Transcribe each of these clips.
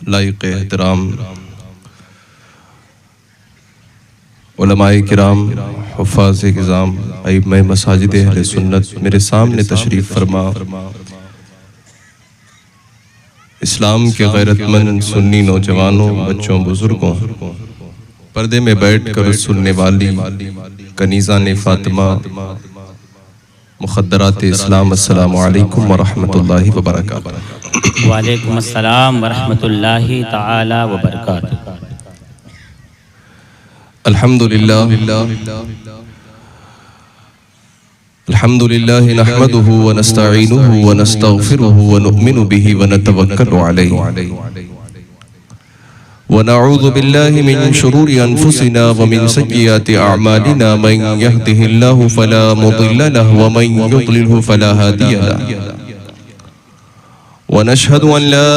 लायक एहतराम उलमाए किराम, हुफ़ाज़ किज़ाम, अइम्माए मसाजिद अहले सुन्नत, मेरे सामने तशरीफ़ फरमा। इस्लाम के गैरतमंद सुन्नी नौजवानों, बच्चों, बुजुर्गों, पर्दे में बैठ कर सुनने वाली कनीज़ान फ़ातिमा, मुख़द्दरात इस्लाम, अस्सलामु अलैकुम व रहमतुल्लाहि व बरकातुहू। वालेकुम अस्सलाम व रहमतुल्लाहि तआला व बरकातुहू। अल्हम्दुलिल्लाह अल्हम्दुलिल्लाह नहमदुहु व नस्तईनुहु व नस्तगफिरुहु व नु'मिनु बिही व नतवक्कलु अलैहि व नऊज़ु बिल्लाहि मिन शुरूरि अनफुसिना व मिन सय्यिआति अअमालिना मन यहदिहिल्लाहु फला मुदिल्ल लहु व मन युद्लिलहु फला हादिय लहु व नशहदु अन ला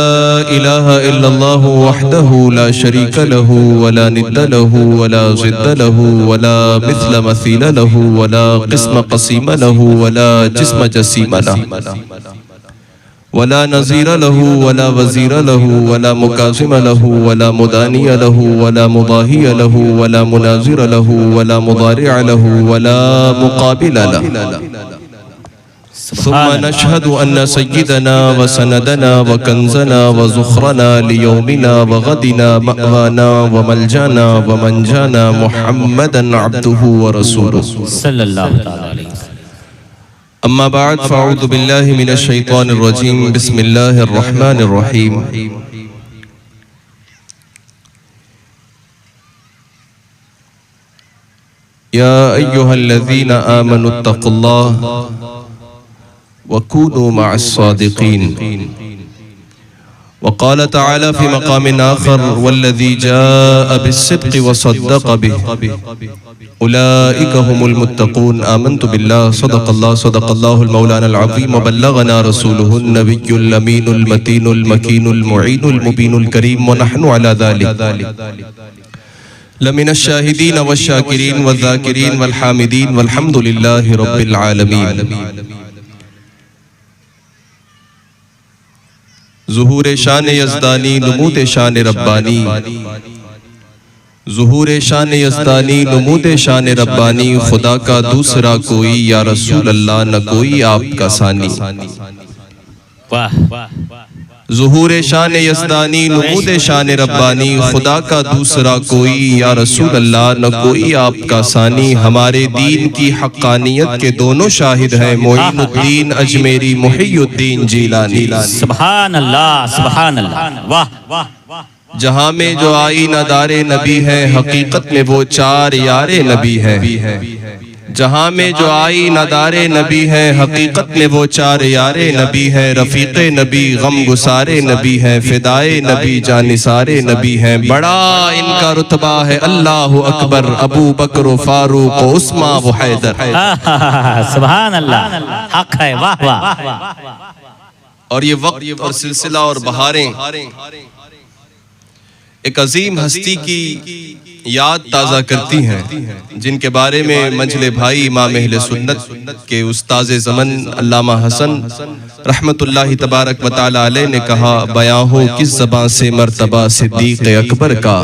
इलाहा इल्लल्लाहु वहदहु ला शरीक लहु व ला निद्द लहु व ला ज़िद्द लहु व ला मिस्ल मसील लहु व ला क़िस्म क़सीम लहु व ला जिस्म जसीम लहु व ला नज़ीर लहु व ला वज़ीर लहु व ला मुकाज़िम लहु व ला मुदानी लहु व ला मुदाही लहु व ला मुनाज़िर लहु व ला मुदारि लहु व ला मुक़ाबिल लहु। सुम्मा नशहदु अन्न सय्यिदना व सनदना व कंज़ना व ज़ुख़रना लियौमिना व गदिना मअवाना व मलजाना व मंजाना मुहम्मदन अब्दुहु व रसूलुहु सल्लल्लाहु तआला अलैहि वसल्लम। अम्मा बाद फ़अऊज़ु बिल्लाहि मिनश शैतानिर रजीम, बिस्मिल्लाहिर रहमानिर रहीम। या अय्युहल्लज़ीना आमनुत्तक़ुल्लाह वकूनू मअस्सादिक़ीन। वक़ाल तआला फ़ी मक़ामिन आख़र वल्लज़ी जाअ बिस्सिद्क़ि वसद्दक़ बिही उलाइका हुमुल मुत्तक़ून। आमन्तु बिल्लाह सदक़ल्लाहुल मौलानाल अज़ीम व बल्लगना रसूलुहुन नबियुल अमीनुल मतीनुल मकीनुल मुईनुल मुबीनुल करीम व नहनु अला ज़ालिक लमिनश शाहिदीन वश्शाकिरीन वज़्ज़ाकिरीन वल हामिदीन वल्हम्दुलिल्लाहि रब्बिल आलमीन। ज़ुहूर शान यज़दानी नुमूद शान रब्बानी, ज़ुहूर शान यज़दानी नुमूद शान रब्बानी, खुदा का दूसरा कोई या रसूल अल्लाह न कोई आपका सानी। ज़ुहूर शान यज़दानी नुमूद शान रब्बानी, खुदा का दूसरा कोई या रसूल अल्लाह न कोई आपका सानी। हमारे दीन की हक़्क़ानियत के दोनों शाहिद हैं मोइनुद्दीन अजमेरी, मुहियुद्दीन जीलानी। सुभान अल्लाह, सुभान अल्लाह, वाह वाह। जहाँ में जो आईना दारे नबी है, हकीकत में वो चार यारे नबी है। जहाँ में जो आईना दारे नबी है, हकीकत में वो चार यारे नबी है। रफ़ीक़े नबी, गम गुसारे नबी है, फ़िदाए नबी, जानिसारे नबी है। बड़ा इनका रुतबा है अल्लाहु अकबर, अबू बकर फारूक उस्मा व हैदर। सुभान अल्लाह, हक है, वाह वाह। और ये वक्त और सिलसिला और बहारें एक अजीम हस्ती की याद ताज़ा करती हैं, जिनके बारे में मंजले भाई इमाम अहले सुन्नत के उस्ताज़े ज़मन अल्लामा हसन रहमतुल्लाहि तबारक व तआला अलैह ने कहा, बयां हो किस ज़बान से मर्तबा सिद्दीक़ अकबर का,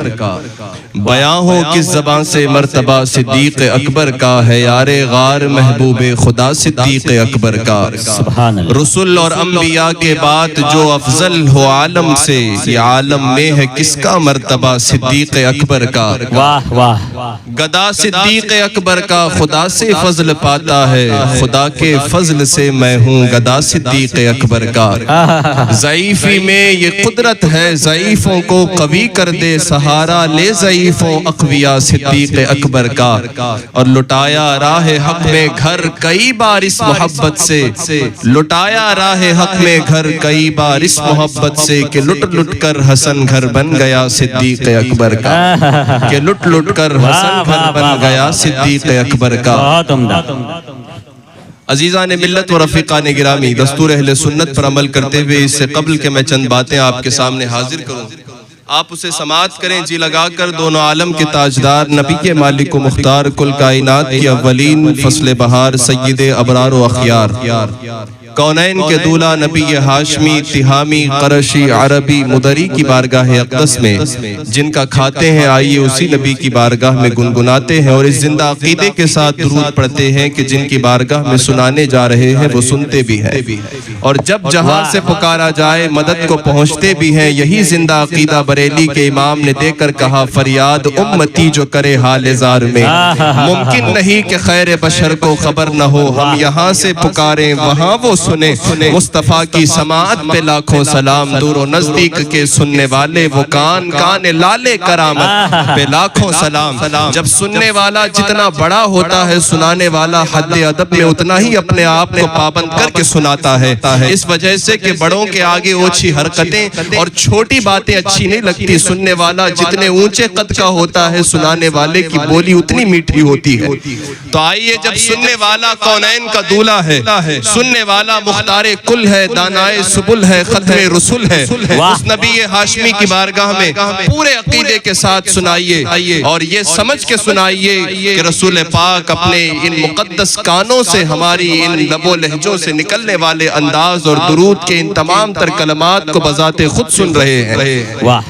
बयां हो किस ज़बान से मर्तबा सिद्दीक़ अकबर का, है यारे गार महबूबे खुदा सिद्दीक़ अकबर का। रसूल और अंबिया के बाद जो अफजल हो आलम से, ये आलम में है किसका मर्तबा सिद्दीक़ अकबर का। वाह वाह। गदा सिद्दीक़ अकबर का खुदा से फजल पाता है, खुदा के फजल से मैं हूँ गदा सिद्दीक़ अकबर का। ज़ईफ़ी में ये कुदरत है, ज़ईफ़ों को कवी कर दे सहारा ले ज़ईफ़ों अक़विया सिद्दीक़ अकबर का। और लुटाया राह हक में घर कई बार इस मोहब्बत से, लुटाया राह हक में घर कई बार इस मोहब्बत से, कि लुट लुट कर हसन घर बन गया सिद्दीक़ अकबर का, कि लुट लुट कर हसन घर बन गया सिद्दीक़ अकबर का। अजीज़ा ने मिल्लत व रफ़ीक़ा ने गिरामी, दस्तूर अहले सुन्नत पर अमल करते हुए इससे कबल के मैं चंद बातें आपके सामने हाजिर करूँ, आप उसे समाअत करें जी लगाकर। दोनों आलम के ताजदार नबी के मालिक व मुख्तार कुल कायनात की अव्वलीन फस्ल बहार सय्यिद अबरार व अखयार कौनैन के दूल्हा नबी हाशमी तिहामी क़रशी अरबी मुदरी की बारगाह अक़दस में जिनका खाते हैं, आइए उसी नबी की बारगाह में गुनगुनाते हैं और इस जिंदा अकीदे के साथ दुरूद पढ़ते हैं कि जिनकी बारगाह में सुनाने जा रहे हैं वो सुनते भी हैं और जब जहां से पुकारा जाए मदद को पहुंचते भी हैं। यही जिंदा अकीदा बरेली के इमाम ने देकर कहा, फरियाद उम्मती जो करे हाल जार में, मुमकिन नहीं कि खैर बशर को खबर न हो, हम यहाँ से पुकारें वहाँ वो सुने। मुस्तफ़ा की समाअत पे लाखों सलाम, दूर नजदीक के सुनने वाले वो कान कान लाले करामत पे लाखों सलाम। जब सुनने वाला जितना बड़ा होता है, सुनाने वाला हद अदब में उतना ही अपने आप को पाबंद करके सुनाता है। इस वजह से कि बड़ों के आगे ओछी हरकतें और छोटी बातें अच्छी नहीं लगती। सुनने वाला जितने ऊंचे कद का होता है, सुनाने वाले की बोली उतनी मीठी होती है। तो आइए, जब सुनने वाला कौनैन का दूल्हा है, सुनने वाला मुख्तारे कुल है, दानाए सुबुल है, खत्मे रसूल है, उस नबी हाशमी की बारगाह में पूरे अकीदे के साथ सुनाइए और ये समझ के सुनाइए कि रसूल पाक अपने इन मुकद्दस कानों से हमारी इन लबो लहजों से निकलने वाले अंदाज और दुरूद के इन तमाम तर कलमात को बजाते खुद सुन रहे हैं। वाह,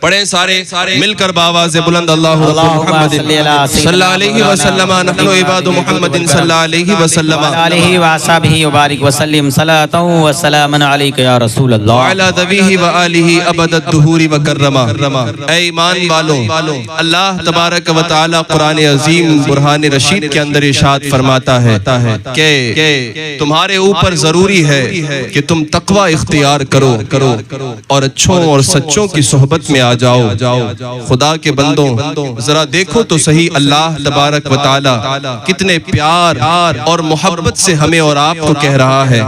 पढ़े सारे मिलकर बावाज़े बुलंद अल्लाहु सल्लल्लाहु अलैहि वसल्लम नहनु इबादु मुहम्मदिन सल्लल्लाहु अलैहि वसल्लम अलैहि वसहबिहि वबारिक वसल्लम सलातु व सलामन अलैका या रसूल अल्लाह व अला दवीहि व आलिहि अबदद दुहूरी व कर्रमा। ऐ ईमान वालों, अल्लाह तबारक व तआला कुरान अजीम बुरहान रशीद के अंदर इरशाद फरमाता है कि तुम्हारे ऊपर जरूरी है कि तुम तकवा इख्तियार करो और अच्छों और सच्चों की सोहबत में आ जाओ। खुदा के बंदों, जरा देखो तो सही, अल्लाह तबारक व तआला कितने प्यार और मोहब्बत से हमें और आपको कह रहा है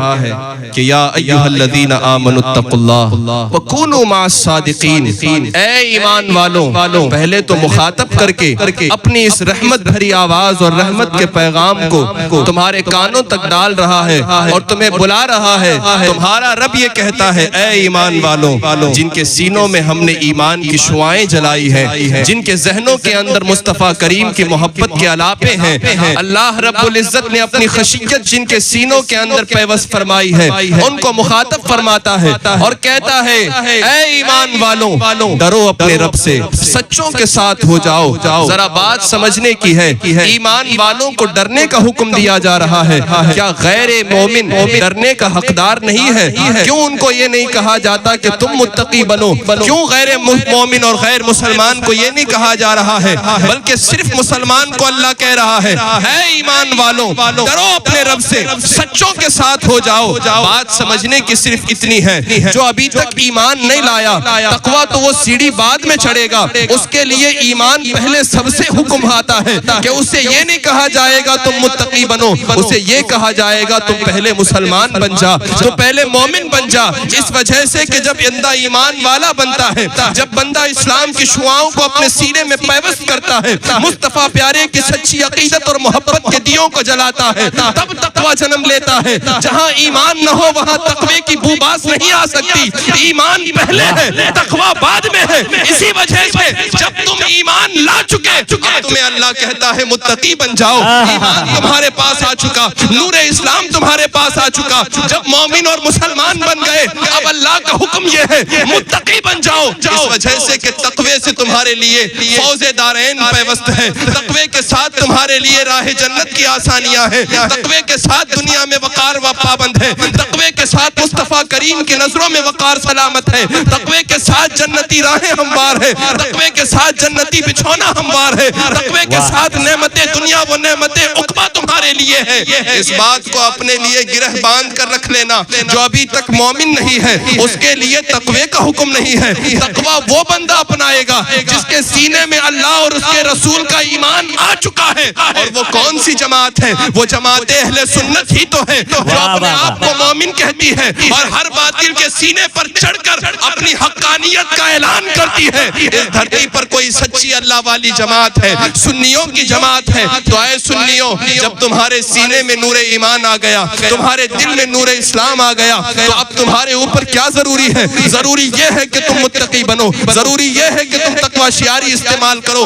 कि या अय्युहल्लज़ीना आमनुत्तकुल्लाह व कूनू माअस सादिकीन। ऐ ईमान वालों, पहले तो मुखातब करके अपनी इस रहमत भरी आवाज और रहमत के पैगाम को तुम्हारे कानों तक डाल रहा है और तुम्हें बुला रहा है। तुम्हारा रब ये कहता है, ऐ ईमान वालों, जिनके सीनों में हमने ईमान की शुआएं जलाई हैं, जिनके जहनों के अंदर मुस्तफ़ा करीम की मोहब्बत के अलापे हैं, अल्लाह रब्बुल इज्जत ने अपनी खशियत जिनके सीनों के अंदर पैवस्त फरमाई है, उनको मुखातब फरमाता है और कहता है, ऐ ईमान वालों, डरो अपने रब से, सच्चों के साथ हो जाओ। जरा बात समझने की है, ईमान वालों को डरने का हुक्म दिया जा रहा है। क्या गैर मोमिन डरने का हकदार नहीं है? क्यों उनको ये नहीं कहा जाता कि तुम मुत्तकी बनो? क्यों गैर मोमिन और गैर मुसलमान को ये नहीं कहा जा रहा है, बल्कि सिर्फ मुसलमान को अल्लाह कह रहा है, ऐ ईमान वालों, डरो अपने रब से, सच्चों के साथ हो जाओ। बात समझने की सिर्फ इतनी है, जो अभी तक ईमान नहीं लाया, तकवा तो वो सीढ़ी बाद में चढ़ेगा, उसके लिए ईमान पहले सबसे हुक्म आता है कि उसे ये नहीं कहा जाएगा तुम मुत्तकी बनो, उसे ये कहा जाएगा तुम पहले मुसलमान बन जा, तो पहले मोमिन बन जा। इस वजह से कि जब बंदा ईमान वाला बनता है, जब बंदा इस्लाम की शुआओं को अपने सीने में पैवस्त करता है, मुस्तफा प्यारे की सच्ची अकीदत और मोहब्बत के दियों को जलाता है, तब तकवा जन्म लेता है। जहाँ ईमान न हो वहाँ तकवे की बूबास नहीं आ सकती। ईमान पहले है, तकवा बाद में है। इसी वजह से जब तुम ईमान ला चुके, तुम्हें अल्लाह कहता है मुत्तकी बन जाओ। ईमान तुम्हारे पास आ चुका, नूरे इस्लाम तुम्हारे पास आ चुका। जब मोमिन और मुसलमान बन गए, अब अल्लाह का हुक्म यह है मुत्तकी बन जाओ। इस वजह से कि तकवे से तुम्हारे लिए फौजे दारैन पैवस्त है, तकवे के साथ तुम्हारे लिए राह जन्नत की आसानियां हैं, तकवे के साथ दुनिया में वकार व पाबंद है, तकवे के साथ मुस्तफा करीम की नजरों में वकार सलामत है, तकवे के साथ जन्नती राहें हमवार है, तकवे के साथ जन्नती बिछौना हमवार है, तकवे के साथ नेमतें दुनिया व नेमतें उक़बा तुम्हारे लिए है। इस बात को अपने लिए गिरह बांध कर रख लेना, जो अभी तक मोमिन नहीं है उसके लिए तकवे का हुक्म नहीं है। तकवा वो बंदा अपनाएगा जिसके सीने में अल्लाह और उसके रसूल का ईमान आ चुका है। और वो कौन सी जमात है? वो जमात अहले सुन्नत ही तो है, जो अपने आप को मोमिन कहती है और हर बातिल के सीने पर चढ़कर अपनी हक्कानियत का ऐलान करती है। इस धरती पर कोई सच्ची अल्लाह वाली जमात है, सुन्नियों की जमात है। तो ऐ सुन्नियों, जब तुम्हारे सीने में नूरे ईमान आ गया, तुम्हारे दिल में नूरे इस्लाम आ गया, तो अब तुम्हारे ऊपर क्या जरूरी है? जरूरी यह है कि तुम मुत्तकी बनो, जरूरी यह है कि तुम तकवा शियारी इस्तेमाल करो।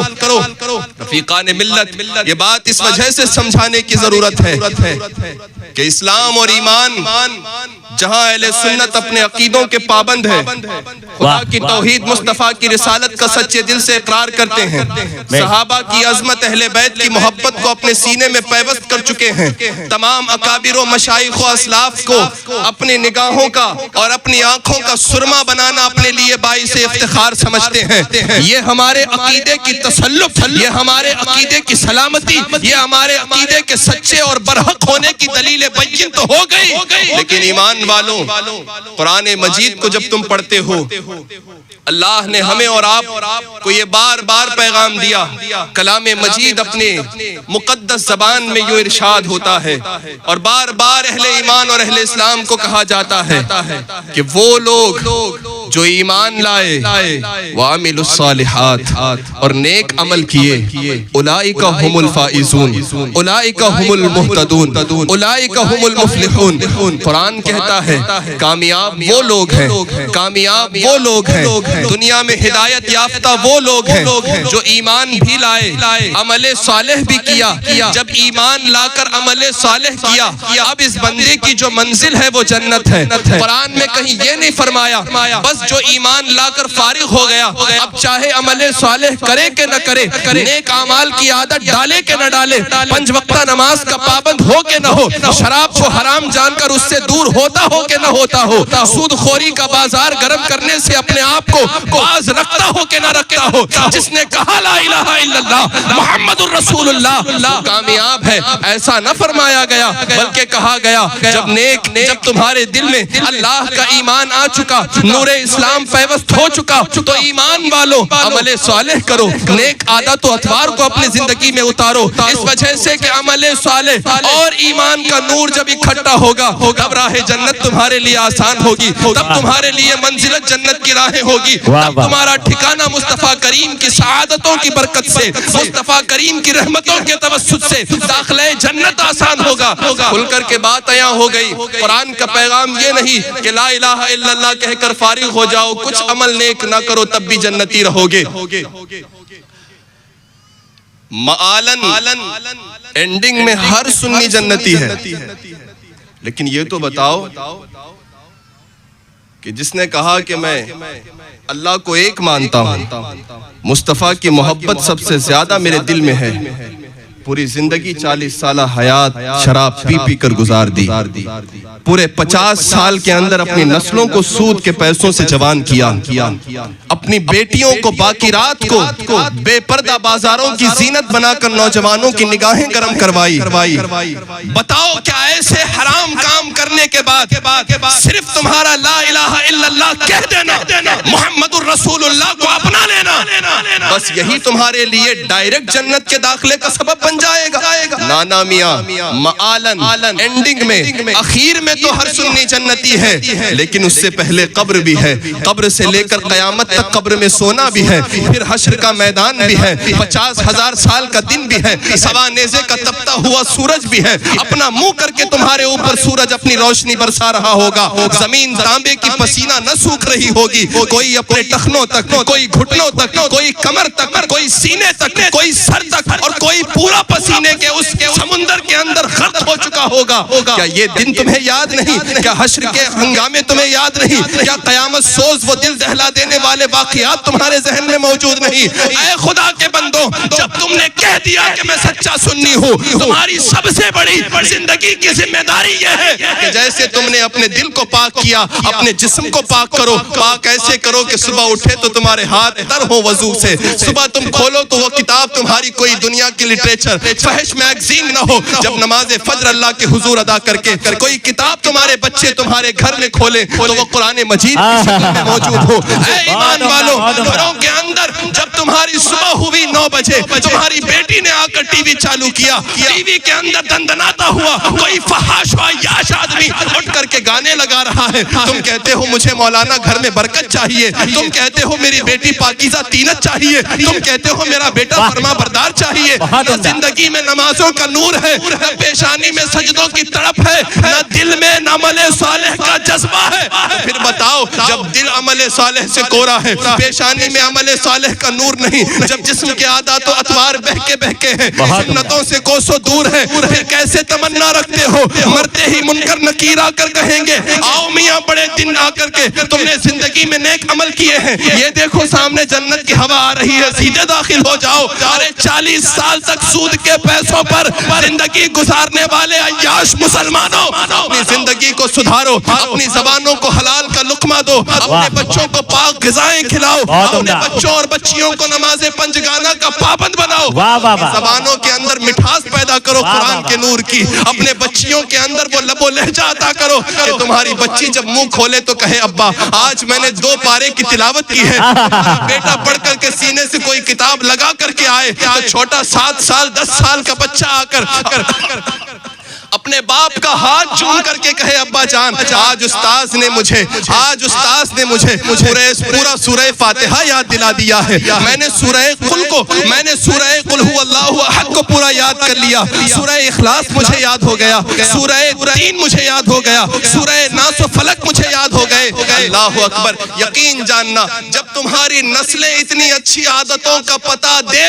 रफीकान मिल्लत, ये बात इस वजह से समझाने की जरूरत है कि इस्लाम और ईमान जहां अहले सुन्नत अपने अकीदों के पाबंद है, खुदा की तौहीद, मुस्तफ़ा की रिसालत का सच्चे दिल से इकरार करते हैं, सहाबा की अजमत, अहले बैत की मोहब्बत को अपने सीने में पैवस्त कर चुके हैं, तमाम अकाबिर व मशाइख व असलाफ को अपनी निगाहों का और अपनी आंखों का सुरमा बनाना अपने लिए बाइस इफ्तिखार समझते हैं। ये हमारे अकीदे की तसल्लुफ, ये हमारे अकीदे की सलामती, ये हमारे अकीदे के सच्चे और बरहक होने की दलील बय्यिन तो हो गई। लेकिन ईमान वालों, कुरान मजीद को जब तुम पढ़ते हो, अल्लाह ने हमें और आप को ये बार बार पैगाम दिया। कलाम मजीद अपने मुकद्दस ज़बान में यूं इरशाद होता है और बार बार अहले ईमान और अहले इस्लाम को कहा जाता है कि वो लोग जो ईमान लाए व अमिलुस सालिहात और नेक अमल किए, उलाइका हुमुल फाइजून, उलाइका हुमुल मुहतदून, उलाइका हुमुल मुफलिहून। कुरान कहता है कामयाब वो लोग हैं, कामयाब वो लोग हैं, दुनिया में हिदायत याफ्ता वो लोग हैं जो ईमान भी लाए, अमले सालेह भी किया। जब ईमान लाकर अमले सालेह किया, अब इस बंदे की जो मंजिल है वो जन्नत है। कुरान में कहीं ये नहीं फरमाया बस जो ईमान लाकर फारिग हो गया, अब चाहे अमले सालेह करे के न करे, नेक अमाल की आदत डाले के न डाले, पंज वक्ता नमाज का पाबंद हो के न हो, शराब को हराम जानकर उससे दूर होता हो के न होता हो, सूदखोरी का बाजार गर्म करने से अपने आप को बाज रखता हो के न रखता हो, जिसने कहा ला इलाहा इल्लल्लाह मुहम्मदुर रसूलुल्लाह कामयाब है, ऐसा न फरमाया गया बल्कि कहा गया जब तुम्हारे दिल में अल्लाह का ईमान आ चुका, नूरे इस्लाम पैवस्त हो चुका, तो ईमान वालों अमले सालेह करो, नेक आदत और अतवार को अपनी जिंदगी में उतारो। इस वजह से कि अमले सालेह और ईमान का नूर जब इकट्ठा होगा, तब राह जन्नत तुम्हारे लिए आसान होगी, तब तुम्हारे लिए मंजिलत जन्नत की राहें होगी, तब तुम्हारा ठिकाना मुस्तफ़ा करीम की सआदतों की बरकत से, मुस्तफ़ा करीम की रहमतों के तवस्सुत से दाखिले जन्नत आसान होगा। खुल करके बात यहाँ हो गई। कुरान का पैगाम ये नहीं कि ला इलाहा इल्लल्लाह कहकर फारिग हो जाओ, कुछ अमल नेक ना करो तब भी जन्नती रहोगे। मालन एंडिंग में हर सुन्नी जन्नती है। लेकिन ये तो बताओ कि जिसने कहा कि मैं अल्लाह को एक मानता हूं, मुस्तफ़ा की मोहब्बत सबसे ज्यादा मेरे दिल में है, पूरी जिंदगी 40 साल हयात शराब पी पी कर गुजार दी, पूरे 50 साल के अंदर अपनी नस्लों को सूद के पैसों से जवान किया, अपनी बेटियों को बाकी रात को बेपर्दा बाजारों की जीनत बनाकर नौजवानों की निगाहें गर्म करवाई। बताओ क्या ऐसे हराम काम करने के बाद सिर्फ तुम्हारा ला इलाहा इल्लल्लाह कह देना, मुहम्मदुर रसूलुल्लाह को अपना लेना, बस यही तुम्हारे लिए डायरेक्ट जन्नत के दाखिले का सबब बन जाएगा? नाना मियां, मालन एंडिंग में, आखिर में तो हर सुन्नी जन्नती है, लेकिन उससे पहले कब्र भी है, कब्र से लेकर कयामत तक कब्र में सोना भी है, फिर हश्र का मैदान भी है, 50,000 साल का दिन भी है, सवा नेज़े का तपता हुआ सूरज भी है, अपना मुंह करके तुम्हारे ऊपर सूरज अपनी रोशनी बरसा रहा होगा, जमीन तांबे की पसीना न सूख रही होगी, कोई अपने टखनों तक, कोई घुटनों तक, कोई कमर तक, कोई सीने तक, कोई सर तक, और कोई पूरा पसीने के उस समुंदर के अंदर गर्क हो चुका होगा। क्या ये दिन तुम्हें याद नहीं? क्या हश्र के हंगामे तुम्हें याद नहीं? क्या कयामत सोज वो दिल दहला देने वाले वाक़ियात तुम्हारे जहन में मौजूद नहीं? ऐ खुदा के बंदो, जब तुमने कह दिया कि मैं सच्चा सुन्नी हूँ, तुम्हारी सबसे बड़ी जिंदगी की जिम्मेदारी यह है कि जैसे तुमने अपने दिल को पाक किया, अपने जिस्म को पाक करो। पाक ऐसे करो कि सुबह उठे तो तुम्हारे हाथ तर हो वजू से, सुबह तुम खोलो तो वो किताब तुम्हारी कोई दुनिया की लिटरेचर फहश मैगजीन न हो, जब नमाज फज्र अल्लाह के हुजूर अदा करके कोई किताब तुम्हारे बच्चे तुम्हारे घर में खोले तो वो कुरान मजीद की शक्ल में मौजूद हो। ऐ ईमान वालों, घरों के अंदर जब तुम्हारी सुबह हुई 9 बजे, तुम्हारी बेटी ने आकर टीवी चालू किया, टीवी के अंदर दंदनाता हुआ कोई फहाश याश आदमी उठ करके गाने लगा रहा है, तुम कहते हो मुझे मौलाना घर में बरकत चाहिए, तुम कहते हो मेरी बेटी पाकीज़ा तीनत चाहिए, तुम कहते हो मेरा बेटा फरमा बरदार चाहिए। जिंदगी में नमाजों का नूर है, न पेशानी में सजदों की तड़प है, न दिल में न अमले सालेह का जज्बा है। फिर बताओ, जब दिल अमले सालेह से कोरा है, पेशानी में अमले सालेह का नूर नहीं, जब जिस्म के आदात तो अतवार बहके हैं, सुन्नतों से कोसों दूर है, फिर कैसे तमन्ना रखते हो मरते ही मुनकर नकीर आकर कहेंगे आओ मियां बड़े दिन आकर के तुमने जिंदगी में नेक अमल किए हैं, ये देखो सामने जन्नत की हवा आ रही है, सीधे दाखिल हो जाओ। अरे 40 साल तक सूद के पैसों पर जिंदगी गुजारने वाले अय्याश मुसलमानों, अपनी जिंदगी को सुधारो, अपनी जबानों को हलाल का लुक्मा दो, अपने बच्चों को पाक ग़िज़ाएं खिलाओ, अपने बच्चों और बच्चियों को नमाज़े पंजगाना का पाबंद बनाओ, जबानों के अंदर मिठास पैदा करो कुरान के नूर की, अपने बच्चियों के अंदर वो लबो लहजा अता करो कि तुम्हारी बच्ची जब मुंह खोले तो कहे अब्बा आज मैंने 2 पारे की तिलावत की है। बेटा पढ़ करके सीने से कोई किताब लगा करके आए तो छोटा 7 साल 10 साल का बच्चा आकर अपने बाप का हाथ चूम करके कहे अब्बा जान आज उस्ताद ने मुझे पूरा सूरह फातिहा याद दिला दिया है, मैंने सूरह कुल हुवल्लाहु अहद को पूरा याद कर लिया, सूरह इखलास मुझे याद हो गया, सूरह तीन मुझे याद हो गया, सूरह नास व फलक मुझे याद हो गए। अल्लाहु अकबर। यकीन जानना जब तुम्हारी नस्लें इतनी अच्छी आदतों का पता दे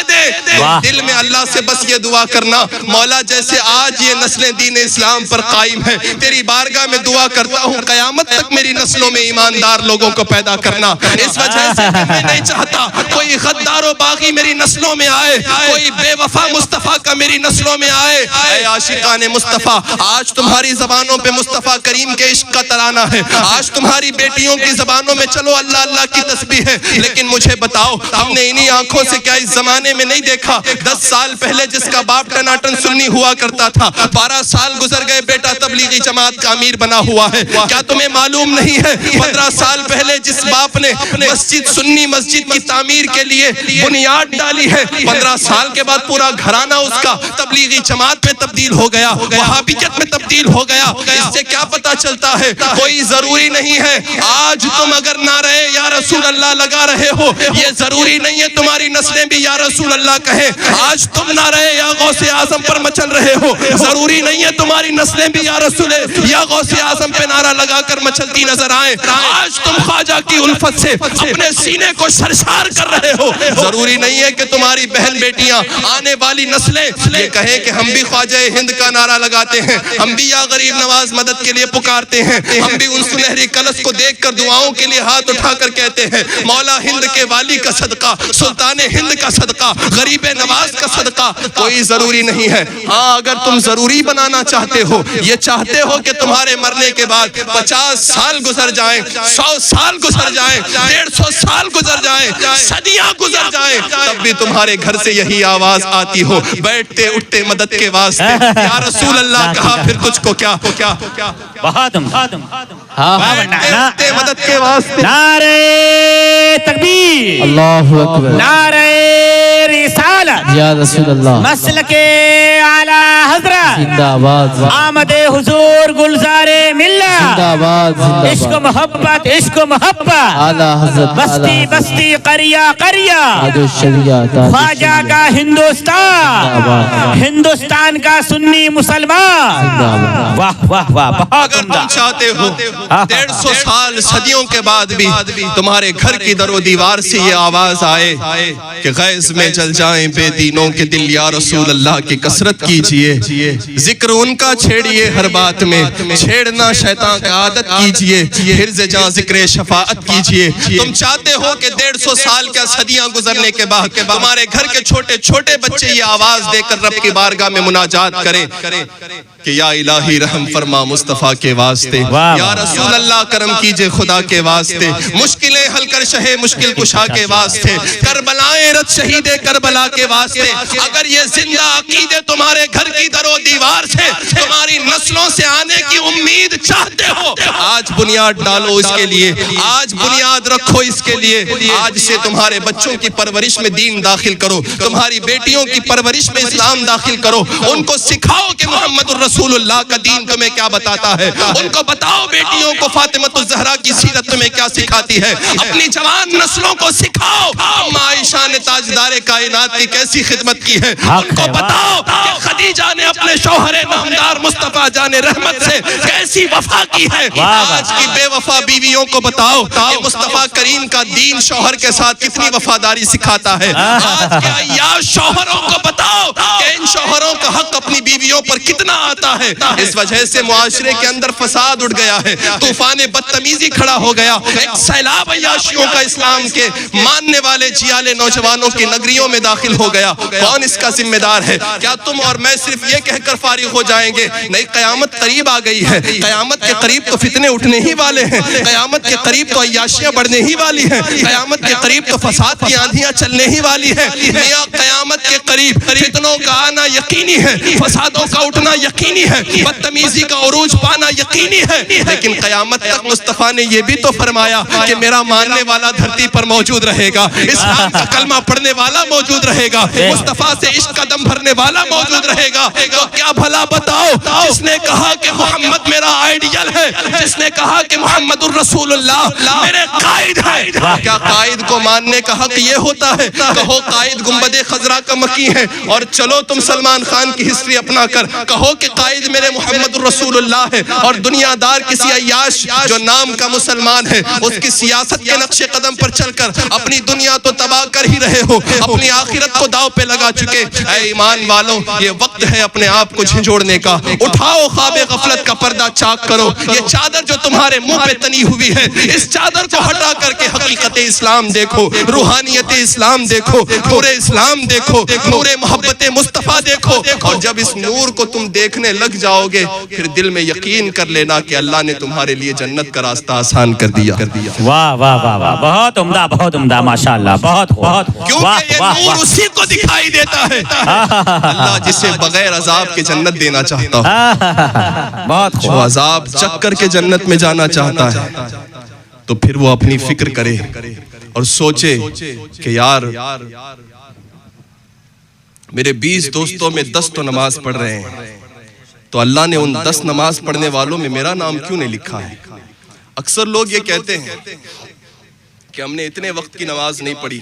दिल में अल्लाह से बस ये दुआ करना मौला जैसे आज ये नस्लें दीन इस्लाम पर कायम है, तेरी बारगाह में दुआ करता हूँ कयामत तक मेरी नस्लों में ईमानदार लोगों को पैदा करना। इस वजह से मैं नहीं चाहता कोई गद्दारो बागी मेरी नस्लों में आए, कोई बेवफा मुस्तफा का मेरी नस्लों में आए। ऐ आशिकाने मुस्तफा, आज तुम्हारी जबानों पे मुस्तफा करीम के इश्क का तराना है, आज तुम्हारी बेटियों की जबानों में चलो अल्लाह अल्लाह की तस्बीह है, लेकिन मुझे बताओ हमने इन्हीं आंखों से क्या इस जमाने में नहीं देखा 10 साल पहले जिसका बाप टनाटन सुन्नी हुआ करता था 12 साल गुजर गए बेटा तबलीगी जमात का अमीर बना हुआ है, क्या तुम्हें मालूम नहीं है 15 साल पहले जिस बाप ने मस्जिद सुन्नी मस्जिद की तामीर के लिए बुनियाद डाली है 15 साल के बाद पूरा घराना उसका तबलीगी जमात में तब्दील हो गया, वहाबियत में तब्दील हो गया। इससे क्या पता चलता है कोई जरूरी नहीं है आज तुम अगर नारे या रसूल अल्लाह लगा रहे हो ये जरूरी नहीं है तुम्हारी नस्लें भी या रसूल अल्लाह कहे, आज तुम नारे या गौसे आजम पर मचल रहे हो जरूरी नहीं है तुम्हारी नस्लें भी या रसूल या गौसे आजम पे नारा लगाकर मचलती नजर आए, आज तुम ख्वाजा की उल्फत से अपने सीने को सरशार कर रहे हो, जरूरी नहीं है कि तुम्हारी बहन बेटियां आने वाली नस्लें ये कहें कि हम भी ख्वाजा हिंद का नारा लगाते हैं, हम भी या गरीब नवाज मदद के लिए पुकारते हैं, हम भी उन सुनहरी कलश को देखकर दुआओं के लिए हाथ उठाकर कहते हैं मौला हिंद के वाली का सदका, सुल्तान हिंद का सदका, गरीब नवाज का सदका। कोई जरूरी नहीं है। हाँ अगर तुम जरूरी बनाना चाहते हो, ये चाहते हो कि तुम्हारे मरने के बाद 50 साल गुजर जाएं, 100 साल गुजर जाएं, 150 साल गुजर जाएं, सदियां गुजर जाएं, तब भी तुम्हारे घर से यही आवाज आती हो बैठते उठते मदद के वास्ते या रसूल अल्लाह कहा फिर तुझको क्या बैठते मदद के वास्ते नारे तकबीर, अल्लाहु अकबर, नारे रिसालत या रसूल अल्लाह, मसलके आला हजरत, जिंदाबाद, आमदे हुजूर गुलजारे मिल्लत, जिंदाबाद, इश्क मोहब्बत आला हज़रत, बस्ती बस्ती करिया करिया, ख्वाजा का हिंदुस्तान, हिंदुस्तान का सुन्नी मुसलमान। वाह वाह वाह। अगर तुम चाहते हो 150 साल सदियों के बाद भी तुम्हारे घर की दरो दीवार से ये आवाज आए कि गैज़ में जल जाएं बेदीनों के दिल या रसूल अल्लाह की कसरत कीजिए, जिक्र उनका छेड़िए हर बात में, छेड़ना शैतान का आदत कीजिए, हिर्ज़ जां जिक्र शफाअत कीजिए। तुम चाहते हो कि 150 साल क्या सदियां गुजरने के बाद तुम्हारे घर के छोटे छोटे बच्चे ये आवाज देकर रब की बारगाह में मुनाजात करें कि या इलाही रहम फरमा मुस्तफा के वास्ते, या रसूल अल्लाह करम कीजिए खुदा के वास्ते, मुश्किलें हल कर शहे मुश्किल कुशा के वास्ते, करबलाएं रत शहीदे करबला के वास्ते। अगर ये जिंदा अकीदे तुम्हारे घर की दरो दीवार से तुम्हारी नस्लों से आने की उम्मीद चाहते हो, आज बुनियाद डालो इसके लिए, आज बुनियाद रखो इसके लिए। आज से तुम्हारे बच्चों की परवरिश में दीन दाखिल करो, तुम्हारी बेटियों की परवरिश में इस्लाम दाखिल करो, उनको सिखाओ कि मोहम्मद रसूलुल्लाह का दीन तुम्हें क्या बताता है, उनको बताओ बेटियों को फातिमा ज़हरा की सीरत तुम्हें क्या सिखाती है, अपनी जवान नस्लों को सिखाओ अम्मा आयशा ने ताजदारे कायनात की कैसी खिदमत की है, उनको बताओ कि खदीजा जाने अपने शौहर नामदार मुस्तफा जाने रहमत से कैसी वफा की है। आज की बेवफा बीवियों को बताओ कि मुस्तफा करीम का दीन शौहर के साथ कितनी वफादारी सिखाता है। आज के अय्याश शौहरों को बताओ कि इन शौहरों का हक अपनी बीवियों पर कितना आता है। इस वजह से मुआशरे के अंदर फसाद उठ गया है, तूफान बदतमीजी खड़ा हो गया, एक सैलाब अय्याशियों का इस्लाम के मानने वाले जियाले नौजवानों की नगरियों में दाखिल हो गया। कौन इसका जिम्मेदार है? क्या तुम और मैं सिर्फ ये कहकर फारिग हो जाएंगे? नहीं, कयामत करीब आ गई है। कयामत के करीब तो फितने उठने ही वाले हैं, कयामत के करीब तो अय्याशियां बढ़ने ही वाली हैं, कयामत के करीब तो फसाद की आंधियां चलने ही वाली हैं। मियां कयामत के करीब फितनों का आना यकीनी है, फसादों का उठना यकीनी है, बदतमीजी का उरूज पाना यकीनी है। लेकिन कयामत तक मुस्तफा ने यह भी तो फरमाया कि मेरा मानने वाला धरती पर मौजूद रहेगा, इस्लाम का कलमा पढ़ने वाला मौजूद रहेगा, मुस्तफा से इश्क कदम भरने वाला मौजूद रहेगा। तो क्या भला बताओ, जिसने कहा कि मोहम्मद मेरा आइडियल है, जिसने कहा कि मोहम्मदुर रसूलुल्लाह मेरे कायद है, क्या कायद को मानने का हक ये होता है? कहो कायद गुंबदे खजरा का मकी है, और चलो तुम सलमान खान की हिस्ट्री अपना कर कहो कि कायद मेरे मोहम्मदुर रसूलुल्लाह है, और दुनियादार किसी अय्याश जो नाम का मुसलमान है उसकी सियासत के नक्शे कदम पर चलकर अपनी दुनिया तो तबाह कर ही रहे हो, अपनी आखिरत को दाव पे लगा चुके। ऐ ईमान वालों, ये वक्त है अपने आप को झिझोड़ने का। उठाओ ख्वाबे गफलत का पर्दा चाक करो। ये चादर जो तुम्हारे मुंह पे तनी हुई है, इस चादर को हटा करके हकीकत इस्लाम देखो, रूहानियत इस्लाम देखो, नूरे इस्लाम देखो, नूरे मोहब्बत मुस्तफा देखो। और जब इस नूर को तुम देखने लग जाओगे, फिर दिल में यकीन कर लेना कि अल्लाह ने तुम्हारे लिए जन्नत का रास्ता आसान कर दिया। वाह वाह वाह वाह, बहुत उम्दा, बहुत उम्दा, माशाअल्लाह, बहुत बहुत। क्योंकि ये नूर उसी को दिखाई देता है अल्लाह जिसे बगैर अजाब के जन्नत देना चाहता हो। बहुत जो अजाब चख करके जन्नत में जाना चाहता है, तो फिर वो अपनी फिक्र करे और सोचे कि यार मेरे 20 दोस्तों में 10 तो नमाज पढ़ रहे हैं, तो अल्लाह ने उन 10 नमाज पढ़ने वालों में मेरा नाम क्यों नहीं लिखा है? अक्सर लोग ये कहते हैं कि हमने इतने वक्त की नमाज नहीं पढ़ी,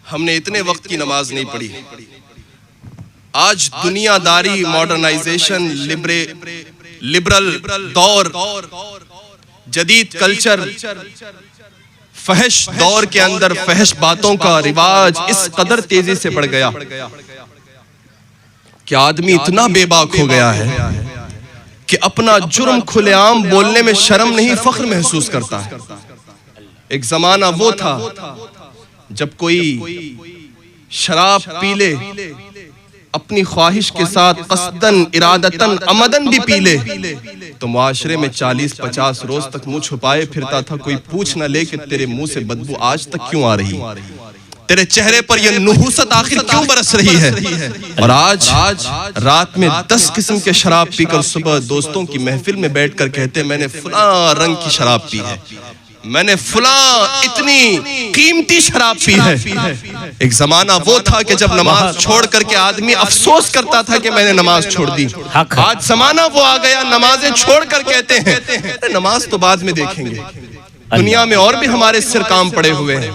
हमने इतने वक्त की नमाज नहीं पढ़ी। आज दुनियादारी, मॉडर्नाइजेशन, लिबरल दौर, जदीद कल्चर, फहश दौर के अंदर फहश बातों का रिवाज इस कदर तेजी से बढ़ गया कि आदमी इतना बेबाक हो गया है कि अपना जुर्म खुलेआम बोलने में शर्म नहीं, फख्र महसूस करता है। एक जमाना वो था जब कोई शराब पी ले, अपनी ख्वाहिश के साथ कस्दन, इरादतन, अमदन भी पी ले, तो मुआशरे में 40-50 रोज तक मुंह छुपाए फिरता था। कोई पूछ न ले कि तेरे मुंह से बदबू आज तक क्यों आ रही, तेरे चेहरे पर यह नुहूसत आखिर क्यों बरस रही है। और आज रात में 10 किस्म के शराब पीकर सुबह दोस्तों की महफिल में बैठकर कहते मैंने फला रंग की शराब पी है, मैंने फला इतनी कीमती शराब पी है। एक जमाना वो था कि जब नमाज छोड़ करके आदमी अफसोस करता था कि मैंने नमाज छोड़ दी। आज जमाना वो आ गया, नमाजें छोड़ कर कहते हैं नमाज तो बाद में देखेंगे। दुनिया में और भी हमारे सिर काम पड़े हुए हैं।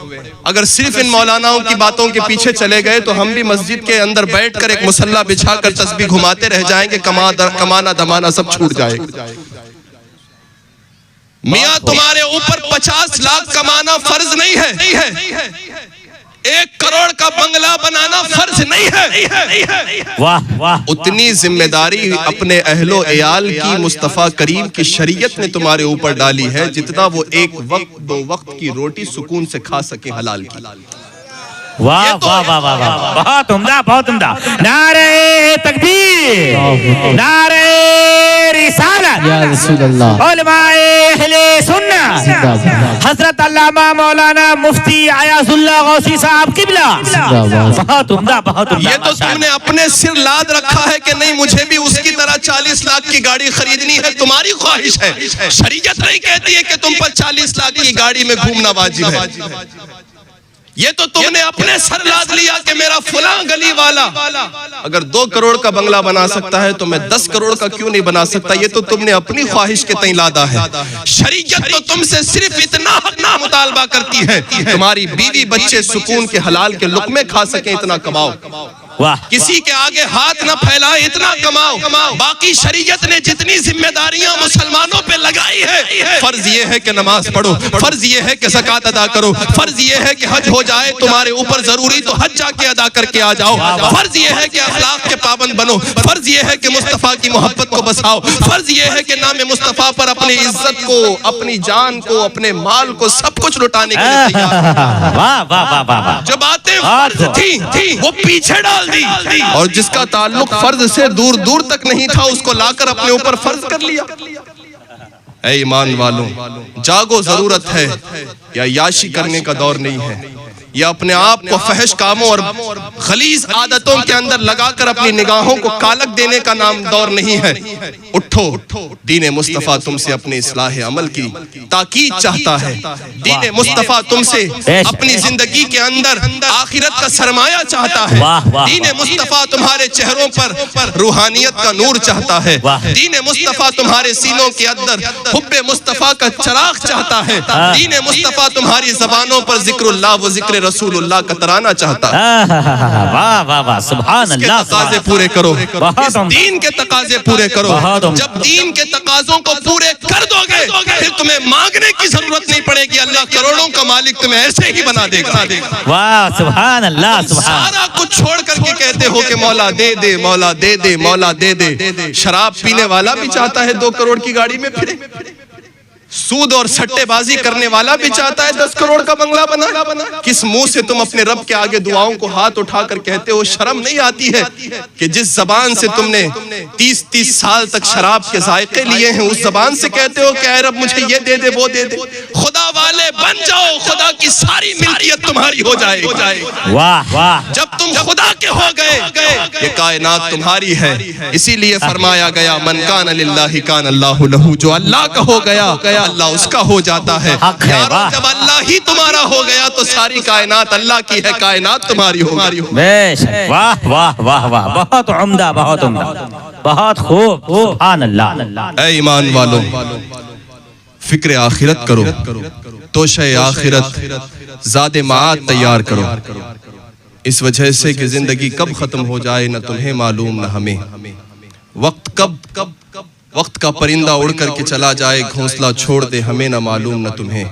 अगर सिर्फ इन मौलानाओं की बातों के पीछे चले गए तो हम भी मस्जिद के अंदर बैठकर एक मुसल्ला बिछाकर तस्बीह घुमाते रह जाएंगे, कमाना दमाना सब छूट जाएगा। मियां तुम्हारे ऊपर 50 लाख कमाना फर्ज नहीं है, 1 करोड़ का बंगला बनाना फर्ज नहीं है। वाह वाह, उतनी जिम्मेदारी अपने अहलो एयाल की मुस्तफा करीम की शरीयत ने तुम्हारे ऊपर डाली है जितना वो 1 वक्त 2 वक्त की रोटी सुकून से खा सके हलाल की। वाह वाह वाह वाह वाह, बहुत उम्दा, बहुत उम्दा। नारे तकबीर, नारे रिसालत, या रसूल अल्लाह, उलमाए अहले सुन्नत, हजरत अल्लामा मौलाना मुफ्ती अयाजुल्लाह गौसी साहब किबला। बहुत उम्दा, बहुत उम्दा। ये तो तुमने अपने सिर लाद रखा है कि नहीं मुझे भी उसकी तरह 40 लाख की गाड़ी खरीदनी है, तुम्हारी ख्वाहिश है। शरीयत नहीं कहती है कि तुम पर 40 लाख की गाड़ी में घूमना वाजिब है। ये तो तुमने अपने सर लाद लिया कि मेरा फलां गली वाला अगर 2 करोड़ का बंगला बना सकता है तो मैं 10 करोड़ का क्यों नहीं बना सकता। ये तो तुमने अपनी ख्वाहिश के तई लादा है। शरीयत तो तुमसे सिर्फ इतना हक ना मुतालबा करती है तुम्हारी बीवी बच्चे सुकून के हलाल के लुक़मे खा सके, इतना कमाओ। वाह। किसी के आगे हाथ न फैलाए, इतना कमाओ। बाकी शरीयत ने जितनी जिम्मेदारियां मुसलमानों पे लगाई है, फर्ज ये है कि नमाज पढ़ो, फर्ज ये है कि ज़कात अदा करो, फर्ज ये है कि हज हो जाए तुम्हारे ऊपर जरूरी तो हज जाके अदा करके आ जाओ, फर्ज ये है कि अखलाक के पाबंद बनो, फर्ज ये है कि मुस्तफा की मोहब्बत को बसाओ, फर्ज ये है कि नाम मुस्तफा पर अपनी इज्जत को, अपनी जान को, अपने माल को, सब कुछ लुटाने के लिए तैयार। वाह वाह वाह वाह। जो बातें फर्ज थी वो पीछे डाल दी, और जिसका ताल्लुक फर्ज से दूर दूर तक नहीं था उसको लाकर अपने ऊपर फर्ज कर लिया। ऐ ईमान वालों, जागो, जरूरत है। या याशी करने का दौर नहीं है, या अपने आप को फहश कामों और खलीज आदतों के अंदर लगाकर अपनी निगाहों को कालक देने का नाम दौर नहीं है। उठो, दीन मुस्तफा तुमसे अपने इस्लाह अमल की ताकीद चाहता है। दीन मुस्तफा तुमसे अपनी जिंदगी के अंदर आखिरत का सरमाया चाहता है। दीन मुस्तफा तुम्हारे चेहरों पर रूहानियत का नूर चाहता है। दीन मुस्तफा तुम्हारे सीनों के अंदर हुब्बे मुस्तफा का चराग चाहता है। दीन मुस्तफा तुम्हारी जबानों पर जिक्रुल्लाह व जिक्र रसूलुल्लाह का तराना चाहता है। वाह वाह वाह, सुभान अल्लाह। तकाजे पूरे करो, इस दीन के तकाजे पूरे करो। जब दीन के तकाजों को पूरे कर दोगे फिर तुम्हें मांगने की जरूरत नहीं पड़ेगी, अल्लाह करोड़ों का मालिक तुम्हें ऐसे ही बना देगा। वाह सुभान अल्लाह, सुभान। सारा कुछ छोड़ करके कहते हो कि मौला दे दे, मौला दे दे, मौला दे दे। शराब पीने वाला भी चाहता है 2 करोड़ की गाड़ी में फिरे, सूद और सट्टेबाजी करने वाला भी चाहता है 10 करोड़ का बंगला बना। किस मुंह से तुम अपने रब के आगे दुआओं को हाथ उठाकर कहते हो? शर्म नहीं आती है कि जिस जबान से तुमने 30-30 साल तक शराब के जायके लिए हैं, उस जबान से कहते हो कि ऐ रब मुझे ये दे दे, वो दे दे। खुदा वाले बन जाओ, खुदा की सारी मिल्कियत तुम्हारी हो जाएगी। वाह वाह। जब तुम खुदा के हो गए, ये कायनात तुम्हारी है। इसीलिए फरमाया गया, मन कान लिल्लाहि कान अल्लाहु लहू। जो अल्लाह का हो गया अल्लाह उसका हो जाता है। यारो, जब अल्लाह ही तुम्हारा हो गया तो सारी कायनात अल्लाह की है, कायनात तुम्हारी होगी। वाह वाह वाह वाह, बहुत उम्दा, बहुत उम्दा, बहुत खूब, सुभान अल्लाह। ऐ ईमान वालों, फिक्र आखिरत करो, तोशे आखिरत ज़ादे माआद तैयार करो। इस वजह से कि जिंदगी कब खत्म हो जाए न तुम्हें मालूम न हमें। वक्त का परिंदा उड़ करके चला जाए, घोंसला छोड़ दे हमें न मालूम न तुम्हें।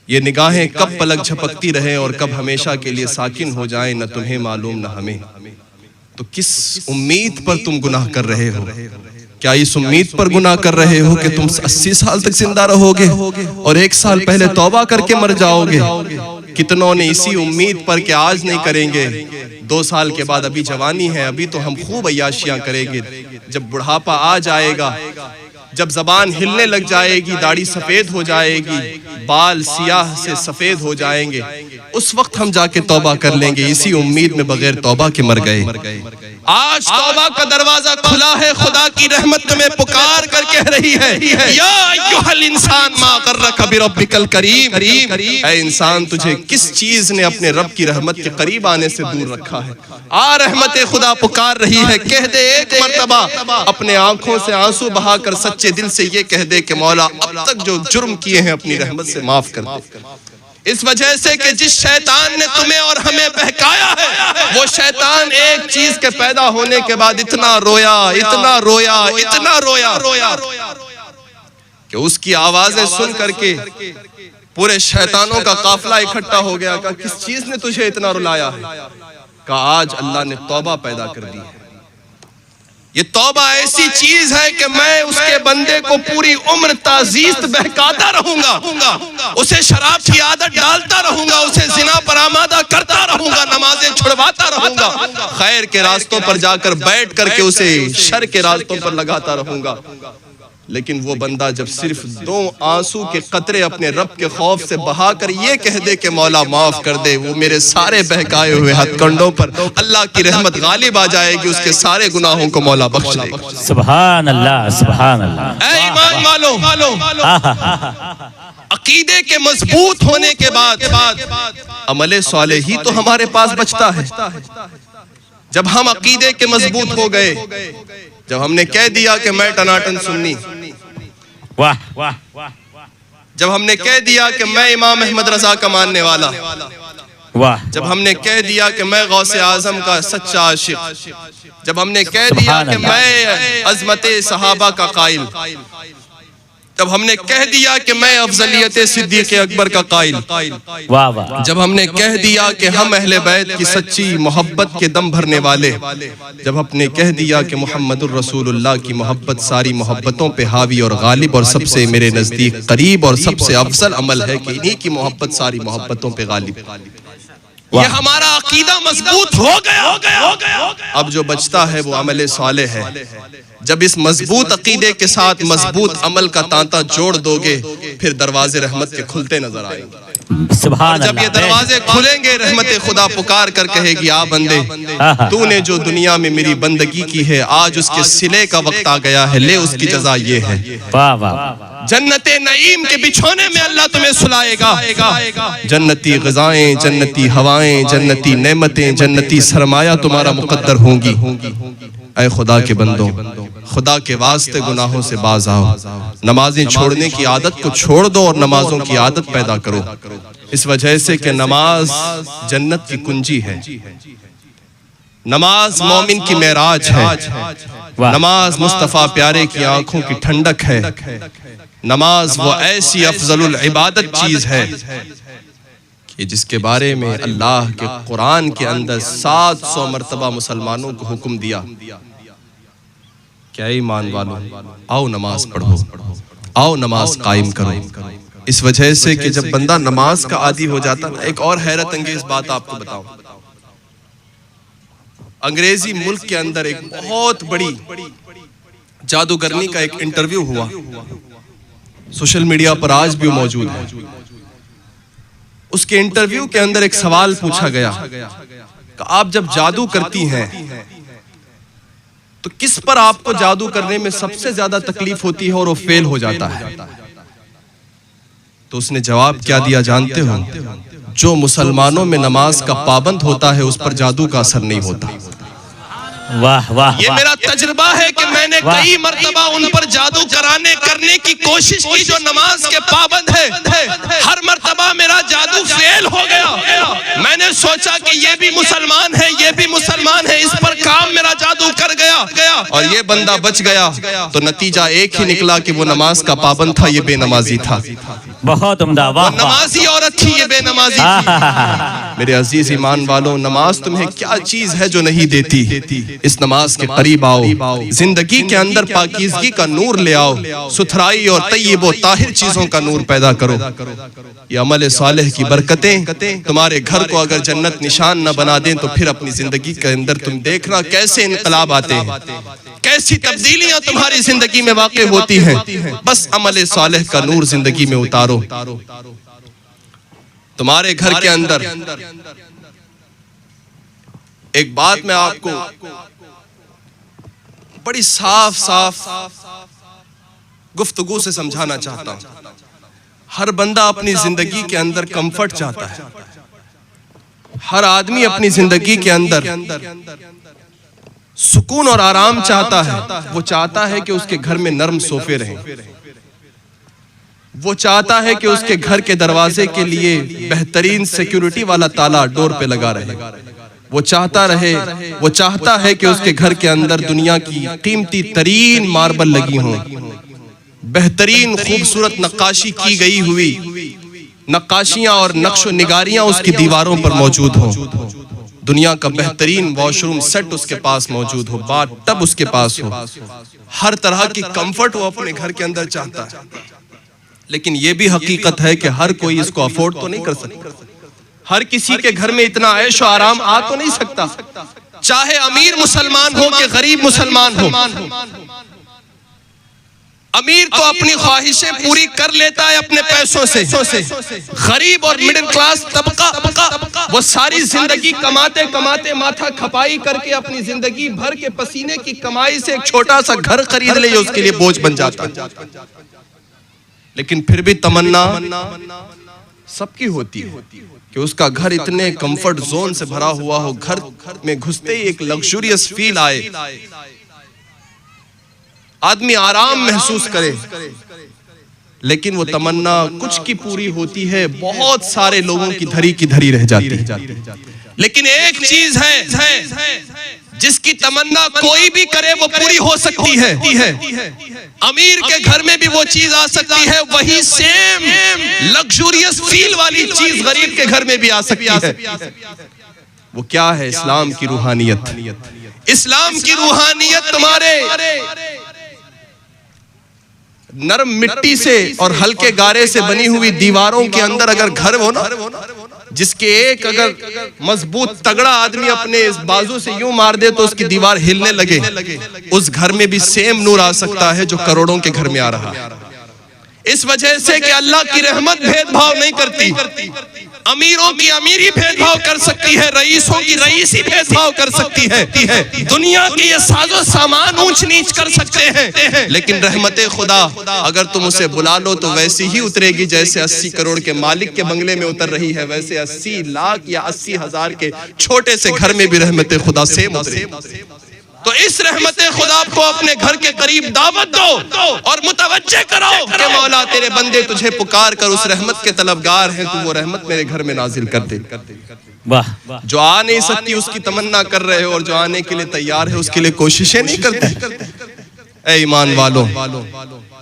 ये निगाहें कब पलक झपकती रहे और कब हमेशा के लिए साकिन हो जाए, न तुम्हें मालूम न हमें। तो किस उम्मीद पर तुम गुनाह कर रहे हो? क्या इस उम्मीद पर गुनाह कर रहे हो कि तुम 80 साल तक जिंदा रहोगे और 1 साल पहले तौबा करके मर जाओगे? कितनों ने इसी उम्मीद पर कि आज नहीं करेंगे, 2 साल के बाद, अभी जवानी है, अभी तो हम खूब अय्याशियां करेंगे, जब बुढ़ापा आ जाएगा, जब जबान हिलने लग जाएगी, दाढ़ी सफेद हो जाएगी, बाल सियाह से सफेद हो जाएंगे, उस वक्त हम जाके तौबा कर लेंगे। इसी उम्मीद में बगैर तौबा के मर गए। आज तौबा का दरवाजा खुला है, खुदा की रहमत तुम्हें पुकार कर कह रही है, या अय्युहल इंसान मा गर्रक बिरब्बिकल करीम। ऐ इंसान, तुझे किस चीज ने अपने रब की रहमत के करीब आने से दूर रखा है? आ रहमत खुदा पुकार रही है, कह दे एक मर्तबा, अपने आंखों से आंसू बहाकर सच्चे दिल से ये कह दे कि मौला अब तक जो जुर्म किए हैं अपनी रहमत से माफ कर दे। इस वजह से कि जिस शैतान ने तुम्हें और हमें बहकाया है, वो शैतान एक चीज के पैदा होने के बाद इतना रोया, इतना रोया, इतना रोया कि उसकी आवाजें सुन करके पूरे शैतानों का काफिला इकट्ठा हो गया। कहा, किस चीज ने तुझे इतना रुलाया है? कहा, आज अल्लाह ने तौबा पैदा कर दी है। ये तौबा ऐसी चीज है कि मैं उसके बंदे को पूरी उम्र ताजीज़ बहकाता रहूंगा, उसे शराब की आदत डालता रहूंगा, उसे जिना पर आमादा करता रहूंगा, नमाजें छुड़वाता रहूंगा, खैर के रास्तों पर जाकर बैठ करके उसे शर के रास्तों पर लगाता रहूंगा। लेकिन वो बंदा जब सिर्फ 2 आंसू के कतरे अपने रब के खौफ से बहाकर ये कह दे कि मौला माफ कर दे, वो मेरे सारे बहकाए हुए हथकंडों पर अल्लाह की रहमत गालिब आ जाएगी, उसके सारे गुनाहों को मौला बख्श देगा। सुभान अल्लाह, सुभान अल्लाह। ऐ ईमान वालों, अकीदे के मजबूत होने के बाद अमले साले ही तो हमारे पास बचता है। जब हम अकीदे के मजबूत हो गए, जब हमने कह दिया कि मैं टनाटन सुन्नी, वाह वाह, जब हमने कह दिया कि मैं इमाम अहमद रजा का मानने वाला, वाह। जब हमने कह दिया कि मैं गौसे आजम का सच्चा आशिक, जब हमने कह दिया कि मैं अजमते सहाबा का कायल, जब हमने कह दिया कि मैं अफजलियत सिद्दीक़ अकबर का कायल, वाह वाह। जब हमने कह दिया कि हम अहले बैत की सच्ची मोहब्बत के दम भरने वाले, जब हमने कह दिया कि मुहम्मदुर रसूलुल्लाह की मोहब्बत सारी मोहब्बतों पे हावी और गालिब और सबसे मेरे नजदीक करीब और सबसे अफजल अमल है कि इन्हीं की मोहब्बत सारी मोहब्बतों पे गालिब। ये हमारा अकीदा मजबूत हो गया। अब जो बचता है वो अमल साले है। जब इस मजबूत अकीदे के साथ मजबूत अमल का तांता जोड़ दोगे, फिर दरवाजे रहमत के खुलते नजर आएंगे। सुभान जब ये दरवाजे खुलेंगे, रहमत खुदा पुकार कर कहेगी, आ बंदे, तूने जो दुनिया में मेरी बंदगी की है, आज उसके सिले का वक्त आ गया है, ले उसकी जजा ये है। वाह वाह। जन्नते नईम के बिछोने में अल्लाह तुम्हें सुलाएगा। जन्नती ग़िज़ाएं, जन्नती हवाएं, जन्नती नेमतें, जन्नती सरमाया तुम्हारा मुकद्दर होंगी। ऐ खुदा के बंदों, खुदा के वास्ते गुनाहों से बाज आओ। नमाजें छोड़ने की आदत को छोड़ दो और नमाजों की आदत पैदा करो। इस वजह से कि नमाज जन्नत की कुंजी है। नमाज मोमिन की मेराज है। नमाज मुस्तफ़ा प्यारे की आंखों की ठंडक है। नमाज वो ऐसी अफजलुल इबादत चीज है कि जिसके बारे में अल्लाह के कुरान के अंदर 700 मरतबा मुसलमानों को हुक्म दिया, क्या ईमान वालों, आओ नमाज पढ़ो, आओ नमाज कायम करो। इस वजह से कि जब बंदा नमाज का आदी हो जाता ना, एक और हैरत अंगेज बात आपको बताऊं। अंग्रेजी मुल्क के अंदर एक बहुत बड़ी जादूगरनी का एक इंटरव्यू हुआ, सोशल मीडिया पर आज भी मौजूद है। उसके इंटरव्यू के अंदर एक सवाल पूछा गया कि आप जब जादू करती हैं तो किस पर आपको जादू करने में सबसे ज्यादा तकलीफ होती है और वो फेल हो जाता है? तो उसने जवाब क्या दिया जानते हो? जो मुसलमानों में नमाज का पाबंद होता है उस पर जादू का असर नहीं होता। वाह वाह। ये मेरा तजुर्बा है कि मैंने कई मर्तबा उन पर जादू करने की कोशिश की जो नमाज के पाबंद है। हर मर्तबा मेरा जादू फेल हो गया। मैंने सोचा कि ये भी मुसलमान है, ये भी मुसलमान है, इस पर काम मेरा जादू कर गया और ये बंदा बच गया। तो नतीजा एक ही निकला कि वो नमाज का पाबंद था, ये बेनमाजी था। बहुत उम्दा। वाह। नमाजी औरत थी, ये बेनमाजी थी। मेरे अजीज ईमान वालों, नमाज तुम्हें क्या चीज है जो नहीं देती? इस नमाज के करीब आओ, जिंदगी के अंदर पाकीज़गी का नूर ले आओ, सुथराई और तय्यब और ताहिर चीजों का नूर पैदा करो। ये अमल सालेह की बरकतें तुम्हारे घर को अगर जन्नत निशान न बना दें तो फिर अपनी जिंदगी के अंदर तुम देखना कैसे इनकलाब आते हैं, कैसी तब्दीलियां तुम्हारी जिंदगी में वाक़ई होती हैं। बस अमल सालेह का नूर जिंदगी में उतारो। तुम्हारे घर के अंदर एक बात मैं आपको बड़ी साफ गुफ्तगू से समझाना चाहता हूं। हर बंदा अपनी जिंदगी के अंदर कंफर्ट चाहता है। हर आदमी अपनी जिंदगी के अंदर सुकून और आराम चाहता है। वो चाहता है कि उसके घर में नरम सोफे रहें। वो चाहता है कि उसके घर के दरवाजे के लिए बेहतरीन सिक्योरिटी वाला ताला डोर पे लगा रहे। वो चाहता है कि उसके घर के अंदर दुनिया की कीमती तरीन मार्बल लगी हों, बेहतरीन खूबसूरत नक्काशी की गई हुई नक्काशियां और नक्शो निगारियां उसकी दीवारों पर मौजूद हों, दुनिया का बेहतरीन वॉशरूम सेट उसके पास मौजूद हो, बाथ टब उसके पास हो, हर तरह की कंफर्ट वो अपने घर के अंदर चाहता है। लेकिन ये भी हकीकत है कि हर कोई इसको अफोर्ड तो नहीं कर सकता। हर किसी के घर में इतना ऐश और आराम आ तो नहीं सकता, चाहे अमीर मुसलमान हो कि गरीब मुसलमान हो। अमीर तो अपनी ख्वाहिशें पूरी कर लेता है अपने पैसों से। गरीब और मिडिल क्लास तबका वो सारी जिंदगी कमाते कमाते माथा खपाई करके अपनी जिंदगी भर के पसीने की कमाई से एक छोटा सा घर खरीद ले, उसके लिए बोझ बन जाता है। लेकिन फिर भी तमन्ना सबकी होती है कि उसका घर इतने कंफर्ट जोन से भरा हुआ हो, घर में घुसते ही एक लग्जूरियस फील आए, आदमी आराम महसूस करे। लेकिन वो तमन्ना कुछ की पूरी होती है, बहुत सारे लोगों की धरी रह जाती है। लेकिन एक चीज है जिसकी तमन्ना कोई भी करे वो पूरी हो सकती है। अमीर के घर में भी वो चीज आ सकती है, वही सेम लग्जूरियस फील वाली चीज गरीब के घर में भी आ सकती है। वो क्या है? इस्लाम की रूहानियत। इस्लाम की रूहानियत तुम्हारे नरम मिट्टी से और हल्के गारे से बनी हुई दीवारों के अंदर अगर घर हो ना, जिसके एक अगर मजबूत तगड़ा आदमी अपने इस बाजू से यूं मार दे तो उसकी दीवार हिलने लगे, उस घर में भी सेम नूर आ सकता है जो करोड़ों के घर में आ रहा है। इस वजह से कि अल्लाह की रहमत भेदभाव नहीं करती। अमीरों की अमीरी भेदभाव कर सकती है, रईसों की रईसी भेदभाव कर सकती है, दुनिया के ये साजो सामान ऊंच नीच कर सकते हैं, लेकिन रहमत खुदा अगर तुम उसे बुला लो तो वैसी ही उतरेगी जैसे 80 करोड़ के मालिक के बंगले में उतर रही है, वैसे 80 लाख या 80,000 के छोटे से घर में भी रहमत खुदा सेम उतरेगी। तो इस रहमत खुदा को अपने घर के करीब दावत दो और मुतवज्जे करो कि मौला तेरे बंदे तुझे पुकार कर उस रहमत के तलबगार हैं, तू वो रहमत मेरे घर में नाजिल कर दे। वाह। जो आ नहीं सकती उसकी तमन्ना कर रहे हो और जो आने के लिए तैयार है उसके लिए कोशिशें नहीं करते। ए ईमान वालों,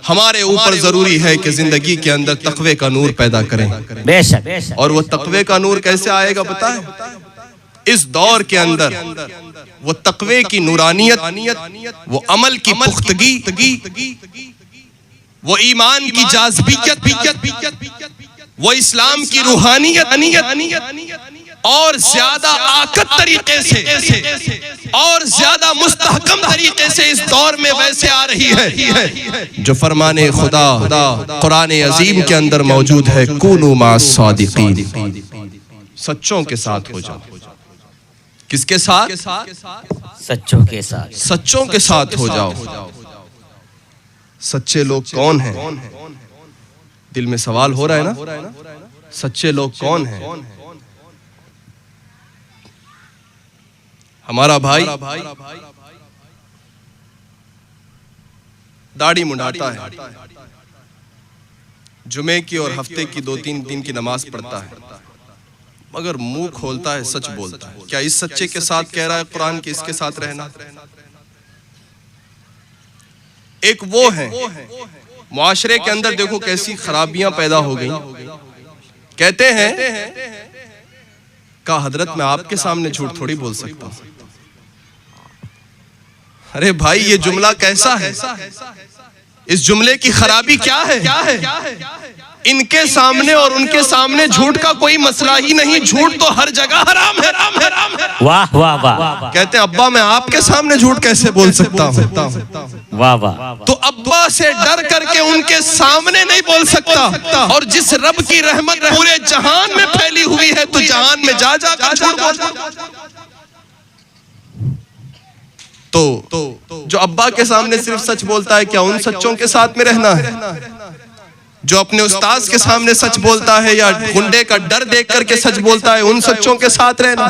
हमारे ऊपर जरूरी है कि जिंदगी के अंदर तकवे का नूर पैदा करें। बेशक। और वो तकवे का नूर कैसे आएगा पता है? इस दौर के अंदर वो तकवे की नूरानियत, वो अमल की पुख्तगी, वो ईमान की जाज़बियत, वो इस्लाम की रूहानियत और ज्यादा आकत तरीके से और ज्यादा मुस्तहकम तरीके से इस दौर में वैसे आ रही है जो फरमाने खुदा कुरान अजीम के अंदर मौजूद है, कूनू मास सादिकीन, सच्चों के साथ हो जाओ। किसके साथ? सच्चों के साथ। सच्चों के साथ हो जाओ। सच्चे लोग कौन हैं? दिल में सवाल हो रहा है ना, सच्चे लोग कौन हैं? हमारा भाई दाढ़ी मुंडाता है, जुमे की और हफ्ते की 2-3 दिन की नमाज पढ़ता है, मगर मुंह खोलता है, सच बोलता है। क्या इस सच्चे के साथ कह रहा है कुरान कि इसके साथ रहना? एक वो है मुआशरे के अंदर देखो कैसी खराबियां पैदा हो गई। कहते हैं का हजरत मैं आपके सामने झूठ थोड़ी बोल सकता हूं। अरे भाई ये जुमला कैसा है? इस जुमले की खराबी क्या है? इनके सामने और उनके सामने झूठ का कोई मसला ही नहीं, झूठ तो हर जगह हराम है। वाह वाह वाह। कहते हैं अब्बा मैं आपके सामने झूठ कैसे बोल सकता हूँ? वाह वाह। तो अब्बा से डर करके उनके सामने नहीं बोल सकता, और जिस रब की रहमत पूरे जहान में फैली हुई है तो जहान में जा कर झूठ बोल। तो जो अब्बा के सामने सिर्फ सच बोलता है, क्या उन सच्चों के साथ में रहना है? जो अपने उस्ताद के सामने सच बोलता है या गुंडे का डर देख करके सच बोलता है, उन सच्चों के साथ रहना?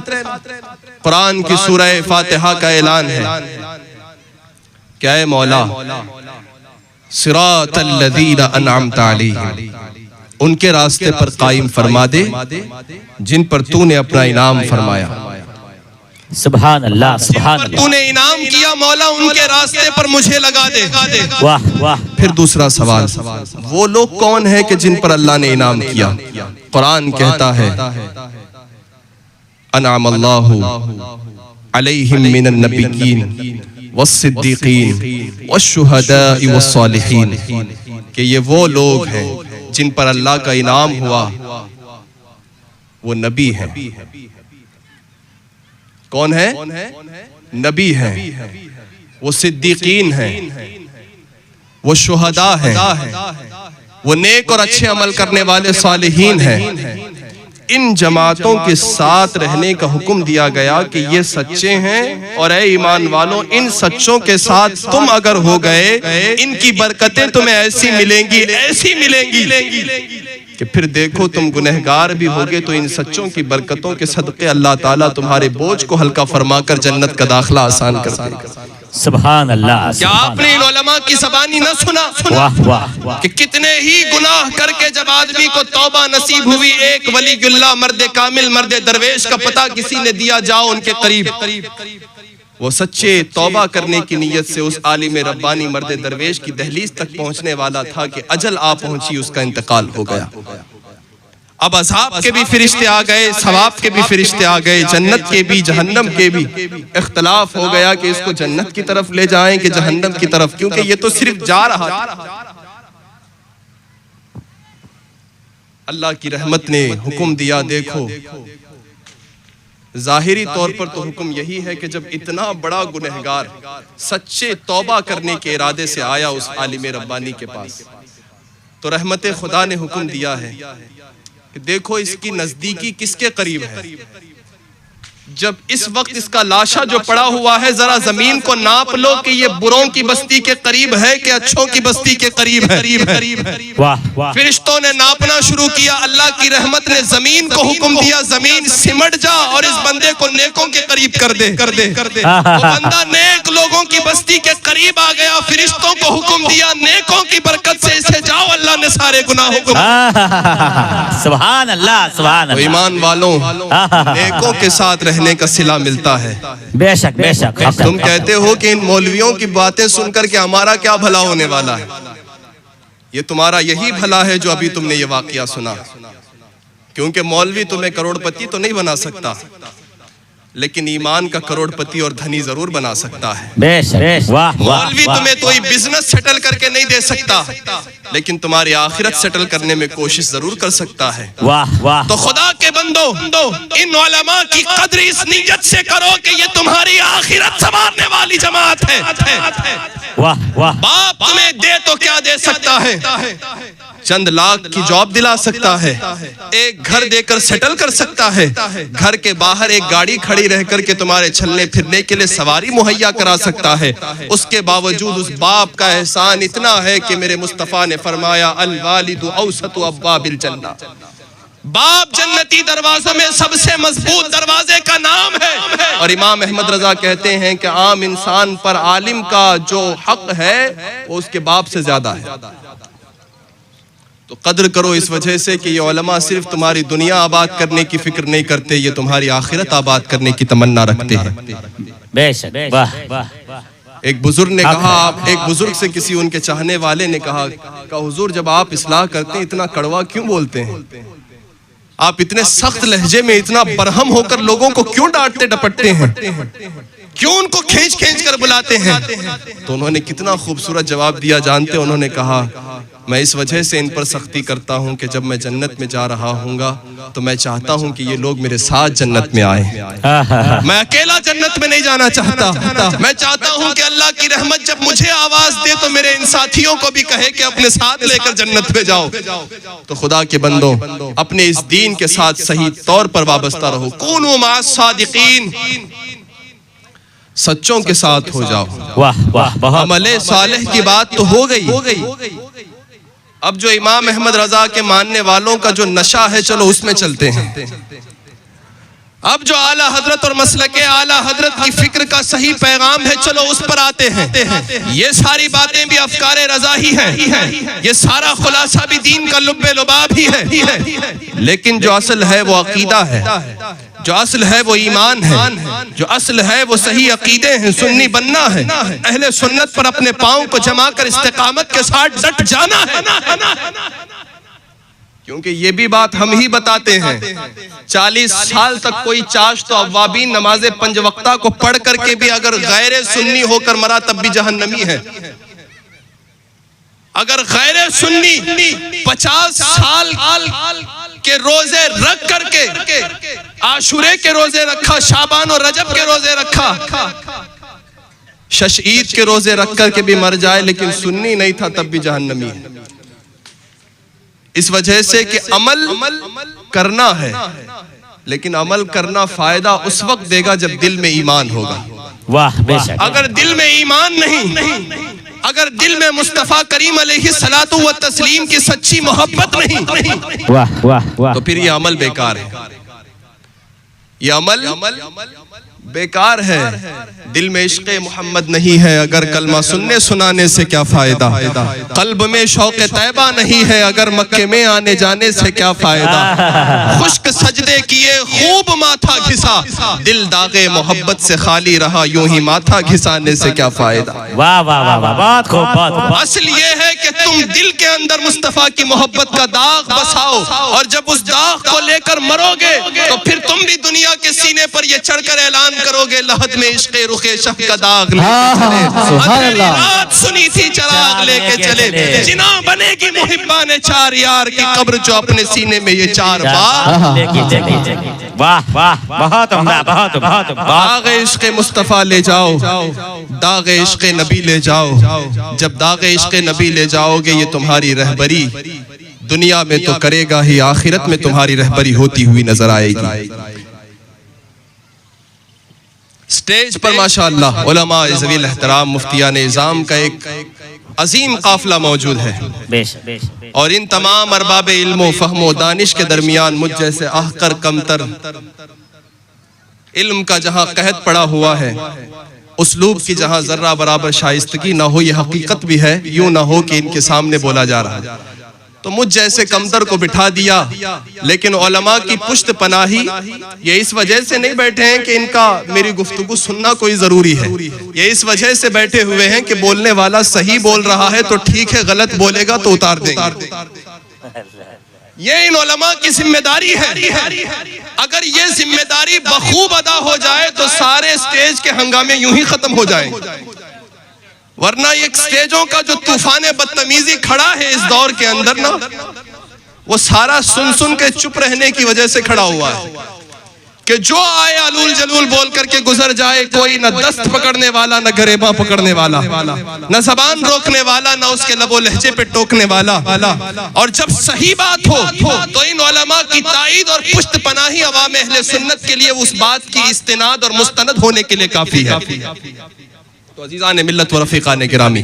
कुरान की सूरह फातिहा का ऐलान है, क्या है मौला? सिरातल लज़ीना अनअमता अलैहिम, उनके रास्ते पर कायम फरमा दे जिन पर तूने अपना इनाम फरमाया। सुभान अल्लाह, सुभान अल्लाह। तूने इनाम किया मौला, उनके रास्ते पर मुझे लगा दे। वाह वाह। फिर दूसरा सवाल, वो लोग कौन है कि जिन पर अल्लाह ने इनाम किया? कुरान कहता है अनअमल्लाहु अलैहिम मिनन नबिय्यीन वस्सिद्दीकीन वश्शुहदाई वस्सालिहीन, कि ये वो लोग हैं जिन पर अल्लाह का इनाम हुआ, वो नबी हैं। कौन है? नबी है, वो सिद्दीकीन है, वो शुहदा है, वो नेक और अच्छे अमल करने वाले सालिहीन हैं। इन जमातों के साथ रहने का हुक्म दिया गया कि ये सच्चे हैं, और ऐ ईमान वालों इन सच्चों के साथ तुम अगर हो गए, इनकी बरकतें तुम्हें ऐसी मिलेंगी कि फिर देखो तुम गुनहगार भी होगे तो इन सच्चों की बरकतों के सदक़े अल्लाह ताला तुम्हारे बोझ को हल्का फरमाकर जन्नत का दाखिला आसान कर देगा। सुभान अल्लाह। क्या आपने इन उलमा की ज़बानी न सुना? वाह वाह वाह। कि कितने ही गुनाह करके जब आदमी को तौबा नसीब हुई, एक वलीगुल्लाह मर्द कामिल मर्द दरवेश का पता किसी ने दिया, जाओ उनके करीब। वो सच्चे तौबा करने की नीयत से उस आलिम रब्बानी मर्द दरवेश की दहलीज तक पहुंचने वाला था कि अजल आ पहुंची, उसका इंतकाल हो गया। अब अज़ाब के भी फरिश्ते आ गए, सवाब के भी फरिश्ते आ गए, जन्नत के भी जहन्नम के भी। इख्तलाफ हो गया कि इसको जन्नत की तरफ ले जाएं कि जहन्नम की तरफ, क्योंकि ये तो सिर्फ जा रहा था। अल्लाह की रहमत ने हुक्म दिया, देखो जाहिरी तौर पर तो हुक्म यही है कि जब इतना बड़ा गुनहगार सच्चे तौबा करने के इरादे से आया उस आलिम रब्बानी के पास, तो रहमत खुदा ने हुक्म दिया है कि देखो इसकी नजदीकी किसके करीब है। जब इस वक्त इसका लाशा जो पड़ा हुआ है, जरा जमीन को नाप लो कि ये बुरों की बस्ती के करीब है कि अच्छों की बस्ती के करीब है। वाह वाह। फरिश्तों ने नापना शुरू किया, अल्लाह की रहमत ने जमीन को हुक्म दिया, जमीन सिमट जा और इस बंदे को नेकों के करीब कर दे। वो बंदा नेक लोगों की बस्ती के करीब आ गया, फरिश्तों को हुक्म दिया, नेकों की बरकत से इसे जाओ, अल्लाह ने सारे गुनाहों को। सुभान अल्लाह सुभान अल्लाह। ईमान वालों, नेकों के साथ रहने का सिला मिलता है। बेशक बेशक। तुम कहते हो कि इन मौलवियों की बातें सुनकर के हमारा क्या भला होने वाला है? ये तुम्हारा यही भला है जो अभी तुमने ये वाकया सुना, क्योंकि मौलवी तुम्हें करोड़पति तो नहीं बना सकता, लेकिन ईमान का करोड़पति और धनी जरूर बना सकता है। बेशक। वाह। मौलवी तुम्हें कोई बिजनेस सेटल करके नहीं दे सकता, लेकिन तुम्हारी आखिरत सेटल करने में कोशिश जरूर कर सकता है। वाह वाह। तो खुदा के बंदो, इन उलमा की कद्र इस नीयत से करो कि ये तुम्हारी आखिरत संवारने वाली जमात है। वाह वाह। बाप तुम्हें दे तो क्या दे सकता है? चंद लाख की जॉब दिला सकता है, एक घर देकर सेटल कर सकता है, घर के बाहर एक गाड़ी खड़ी रह करके तुम्हारे चलने फिरने के लिए सवारी मुहैया करा सकता है। उसके बावजूद उस बाप का एहसान इतना है कि मेरे मुस्तफा ने फरमाया, अल वालिदु औसतु अब्वाबिल जन्नह, बाप जन्नती दरवाजों में सबसे मजबूत दरवाजे का नाम है। और इमाम अहमद रजा कहते हैं कि आम इंसान पर आलिम का जो हक है वो उसके बाप से ज्यादा है। तो कद्र करो इस वजह से कि ये उलमा सिर्फ तुम्हारी दुनिया आबाद करने की फिक्र नहीं करते, ये तुम्हारी आखिरत आबाद करने की तमन्ना रखते हैं। बेशक। वाह वाह। एक बुजुर्ग ने कहा, एक बुजुर्ग से किसी उनके चाहने वाले ने कहा, हुजूर जब आप इस्लाह करते हैं इतना कड़वा क्यों बोलते हैं? आप इतने सख्त लहजे में इतना बरहम होकर लोगों को क्यों डांटते डपटते हैं? क्यों उनको खींच खींच कर बुलाते हैं? तो उन्होंने कितना खूबसूरत जवाब दिया जानते? उन्होंने कहा, मैं इस वजह से इन पर सख्ती करता हूं कि जब मैं जन्नत में जा रहा हूंगा तो मैं चाहता हूं कि ये लोग मेरे साथ जन्नत में आए। मैं अकेला जन्नत में नहीं जाना चाहता। मैं चाहता हूं कि अल्लाह की रहमत जब मुझे आवाज दे तो मेरे इन साथियों को भी कहे कि अपने साथ लेकर जन्नत में जाओ। तो खुदा के बंदो, अपने इस दीन के साथ सही तौर पर वाबस्ता रहो। कूनू मास सादिकीन, सच्चों के साथ हो जाओ। वाह वाह। अमले सालेह की बात तो हो गई। अब जो इमाम अहमद रजा के मानने वालों का जो नशा है, चलो उसमें चलते हैं। अब जो आला हजरत और मसलके आला हजरत की फिक्र का सही पैगाम है, चलो उस पर आते हैं। ये सारी बातें भी अफकारे रजा ही हैं, ये सारा खुलासा भी दीन का लुब्बे लुबाब ही है। लेकिन जो असल है वो अकीदा है, जो असल है वो ईमान है, जो असल है वो सही अकीदे हैं। सुन्नी बनना है, अहले सुन्नत पर अपने पाँव को जमाकर इस्तिकामत के साथ डट जाना है। क्योंकि ये भी बात हम ही बताते हैं, 40 साल तक कोई चाश तो अव्वाबीन नमाज़े 5 वक्ता को पढ़ करके भी अगर गैर सुन्नी होकर मरा तब भी जहन्नमी है। अगर गैर सुन्नी 50 साल के रोजे रख करके आशुरे के रोजे रखा, शाबान और रजब के रोजे रखा, शश ईद के रोजे रख करके भी मर जाए लेकिन सुन्नी नहीं था तब भी जहन्नमी है। इस वजह से कि अमल करना है, लेकिन अमल करना फायदा उस वक्त देगा जब दिल में ईमान होगा। वाह बेशक। अगर दिल में ईमान नहीं, अगर दिल में मुस्तफा करीम अलैहिस्सलातु व तस्लीम की सच्ची मोहब्बत नहीं, वाह वाह वाह, तो फिर ये अमल बेकार है। ये अमल बेकार है। दिल में इश्क़ मोहम्मद नहीं है, अगर कलमा सुनने सुनाने से क्या फायदा। कल्ब में शौक़ तैबा नहीं है, अगर मक्के में आने जाने से क्या फायदा। खुश्क सजदे किए खूब माथा घिसा, दिल दागे मोहब्बत से खाली रहा, यूं ही माथा घिसाने से क्या फायदा। वाह वाह वाह वाह, बहुत खूब, बहुत खूब। असल ये है कि तुम दिल के अंदर मुस्तफा की मोहब्बत का दाग बसाओ, और जब उस दाग को लेकर मरोगे तो फिर तुम भी दुनिया के सीने पर ये चढ़कर ऐलान करोगे, लहद में इश्क़ रुखे शह का दाग लेके चले, रात सुनी थी चराग लेके चले, जिना बनेगी मुहिब्बाने चार यार की कब्र जो अपने सीने में ये चार बार लेके चले। वाह वाह, बहुत उम्दा, बहुत बहुत। दाग इश्क़ मुस्तफा ले जाओ, दाग इश्क़ नबी ले जाओ। जब दाग इश्क़ नबी ले जाओगे ये तुम्हारी रहबरी दुनिया में तो करेगा ही, आखिरत में तुम्हारी रहबरी होती हुई नजर आएगी। स्टेज पर माशाअल्लाह उलमा इज़्ज़ील एहतराम मुफ्तियान इज़ाम का एक अजीम काफिला मौजूद है, और इन तमाम अरबाब इल्म फ़हम दानिश के दरमियान मुझ जैसे आहकर कमतर इल्म का जहाँ कहत पड़ा हुआ है, उसलूब की जहाँ जर्रा बराबर शाइस्तगी ना हो, ये हकीकत भी है, यूं ना हो कि इनके सामने बोला जा रहा है, तो मुझ जैसे कमतर को बिठा दिया। लेकिन उलमा की पुश्त पनाही ये इस वजह से नहीं बैठे हैं कि इनका मेरी गुफ्तगू सुनना कोई जरूरी है, ये इस वजह से बैठे हुए हैं कि बोलने वाला सही बोल रहा है तो ठीक है, गलत बोलेगा तो उतार देंगे। ये इन उलमा की जिम्मेदारी है। अगर ये जिम्मेदारी बखूब अदा हो जाए तो सारे स्टेज के हंगामे यूं ही खत्म हो जाएंगे, वरना ये स्टेजों का जो तूफान बदतमीजी खड़ा है इस दौर के अंदर ना, वो सारा सुन सुन के चुप रहने की वजह से खड़ा हुआ है कि जो आए अलूल जलूल बोल करके गुजर जाए, कोई न दस्त पकड़ने वाला, न गरेबा पकड़ने वाला, न जबान रोकने वाला, न उसके लबो लहजे पे टोकने वाला। और जब सही बात हो तो इन उलमा की ताईद और पुश्त पनाही अवाम अहले सुन्नत के लिए उस बात की इस्तिनाद और मुस्तनद होने के लिए काफी है। तो अजीज़ान मिल्लत व रफ़ीक़ान गिरामी,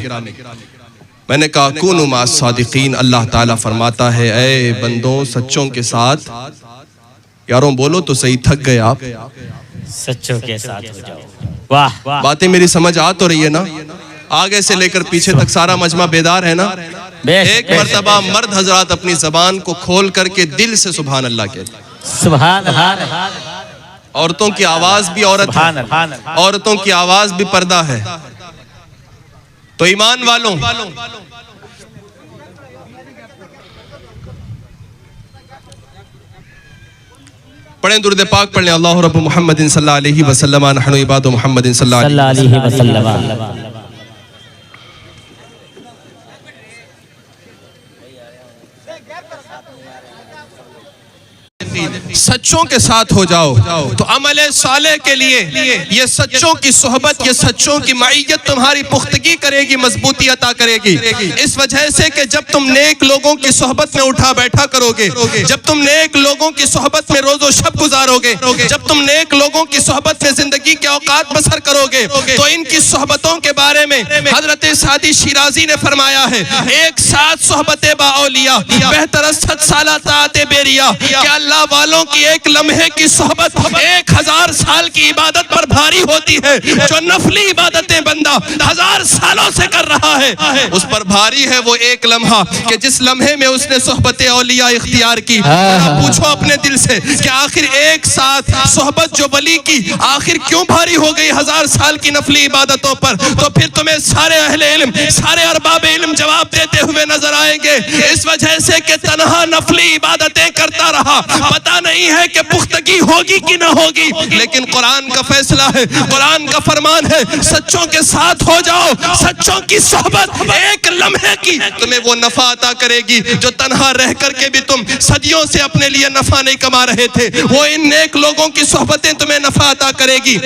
मैंने कहा कूनू मा सादिक़ीन, अल्लाह ताला फरमाता है ऐ बंदों सच्चों के साथ। यारों बोलो तो सही, थक गए आप, सच्चों के साथ हो जाओ। वाह वाह, बातें मेरी समझ आ तो रही है ना? आगे से लेकर पीछे तक सारा मजमा बेदार है ना? एक मर्तबा मर्द हजरात अपनी जबान को खोल करके दिल से सुभान अल्लाह कहते, सुभान अल्लाह। औरतों की आवाज भी औरत है, औरतों की आवाज भी पर्दा है। तो ईमान वालों, पढ़ें दुरूद पाक पढ़ें, अल्लाह रब्बु मुहम्मदिन सल्लल्लाहु अलैहि वसल्लम नहनु इबादु मुहम्मदिन सल्लल्लाहु अलैहि वसल्लम। सच्चों के साथ हो जाओ तो अमले साले के लिए ये सच्चों की सोहबत, ये सच्चों की मईयत तुम्हारी पुख्तगी करेगी, मजबूती अता करेगी। इस वजह से कि जब तुम नेक लोगों की सोहबत में उठा बैठा करोगे, जब तुम नेक लोगों की सोहबत में रोजो शब गुजारोगे, जब तुम नेक लोगों की सोहबत में जिंदगी के औकात बसर करोगे, तो इनकी सोहबतों के बारे में हजरत सादी शिराजी ने फरमाया है, एक साथ सोहबत बाओलिया बेहतर 7 साल ताते बेरिया, क्या अल्लाह वालों की एक लम्हे की सोहबत 1000 साल की इबादत पर भारी होती है। जो नफली इबादतें बंदा 1000 सालों से कर रहा है, उस पर भारी है वो एक लम्हा कि जिस लम्हे में उसने सोहबत औलिया इख्तियार की। पूछो अपने दिल से कि आखिर एक साथ सोहबत जो वली की आखिर क्यों भारी हो गई 1000 साल की नफली इबादतों पर? तो फिर तुम्हें सारे अहले इल्म, सारे अरबाब इल्म जवाब देते हुए नजर आएंगे, इस वजह से कि तन्हा नफली इबादतें करता रहा, पता नहीं है कि पुख्तगी होगी कि ना होगी। लेकिन कुरान का फैसला है, कुरान का फरमान है, सच्चों के साथ हो जाओ। सच्चों की सोहबत एक लम्हे की तुम्हें वो नफा अता करेगी जो तन्हा रह करके भी तुम सदियों से अपने लिए नफा नहीं कमा रहे थे। वो इन नेक लोगों की सोहबतें तुम्हें नफा अता करेगी।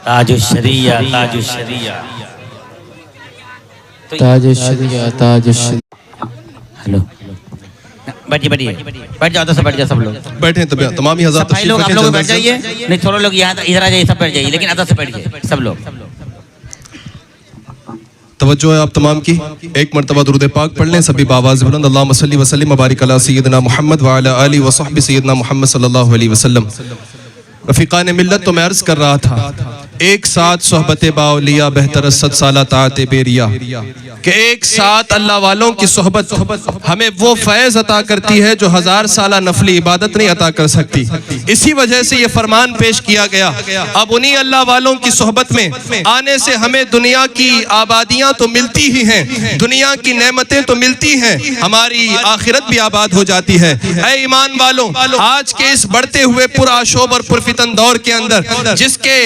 ताजुश्शरिया, ताजुश्शरिया, ताजुश्शरिया, ताजुश्शरिया। हेलो। बैठिए बैठिए बैठ जाओ, सब बैठ जाओ सब लोग। बैठे तब तमाम ही हज़रात भाई लोग आप तशरीफ लोग रखें बैठ जल्दी से। जाइए, नहीं थोड़े लोग यहाँ इधर आ जाइए, सब बैठ जाइए, लेकिन अदब से बैठिए सब लोग। तवज्जो है आप तमाम की, एक मरतबा दुरूद पाक पढ़ लें सभी बावाज़ बुलंद। अल्लाहुम्मा सल्ली व सल्लिम व बारिक अला सय्यिदिना मुहम्मद व अला आलिहि व सहबिहि सय्यिदिना मुहम्मद सल्लल्लाहु अलैहि वसल्लम। रफ़ीक़ान मिल्लत, तो मैं अर्ज़ कर रहा था, एक साथ सोहबत बाउलिया बेहतर 7 साल ताअत बेरिया, कि एक साथ अल्लाह वालों की सोहबत हमें वो फैज़ अता करती है जो 1000 साला नफली इबादत नहीं अता कर सकती। इसी वजह से ये फरमान पेश किया गया, अब उन्हीं अल्लाह वालों की सोहबत में आने से हमें दुनिया की आबादियां तो मिलती ही हैं, दुनिया की नेमतें तो मिलती हैं, हमारी आखिरत भी आबाद हो जाती है। ऐ ईमान वालों, आज के इस बढ़ते हुए पुराशोब और पुरफितन दौर के अंदर जिसके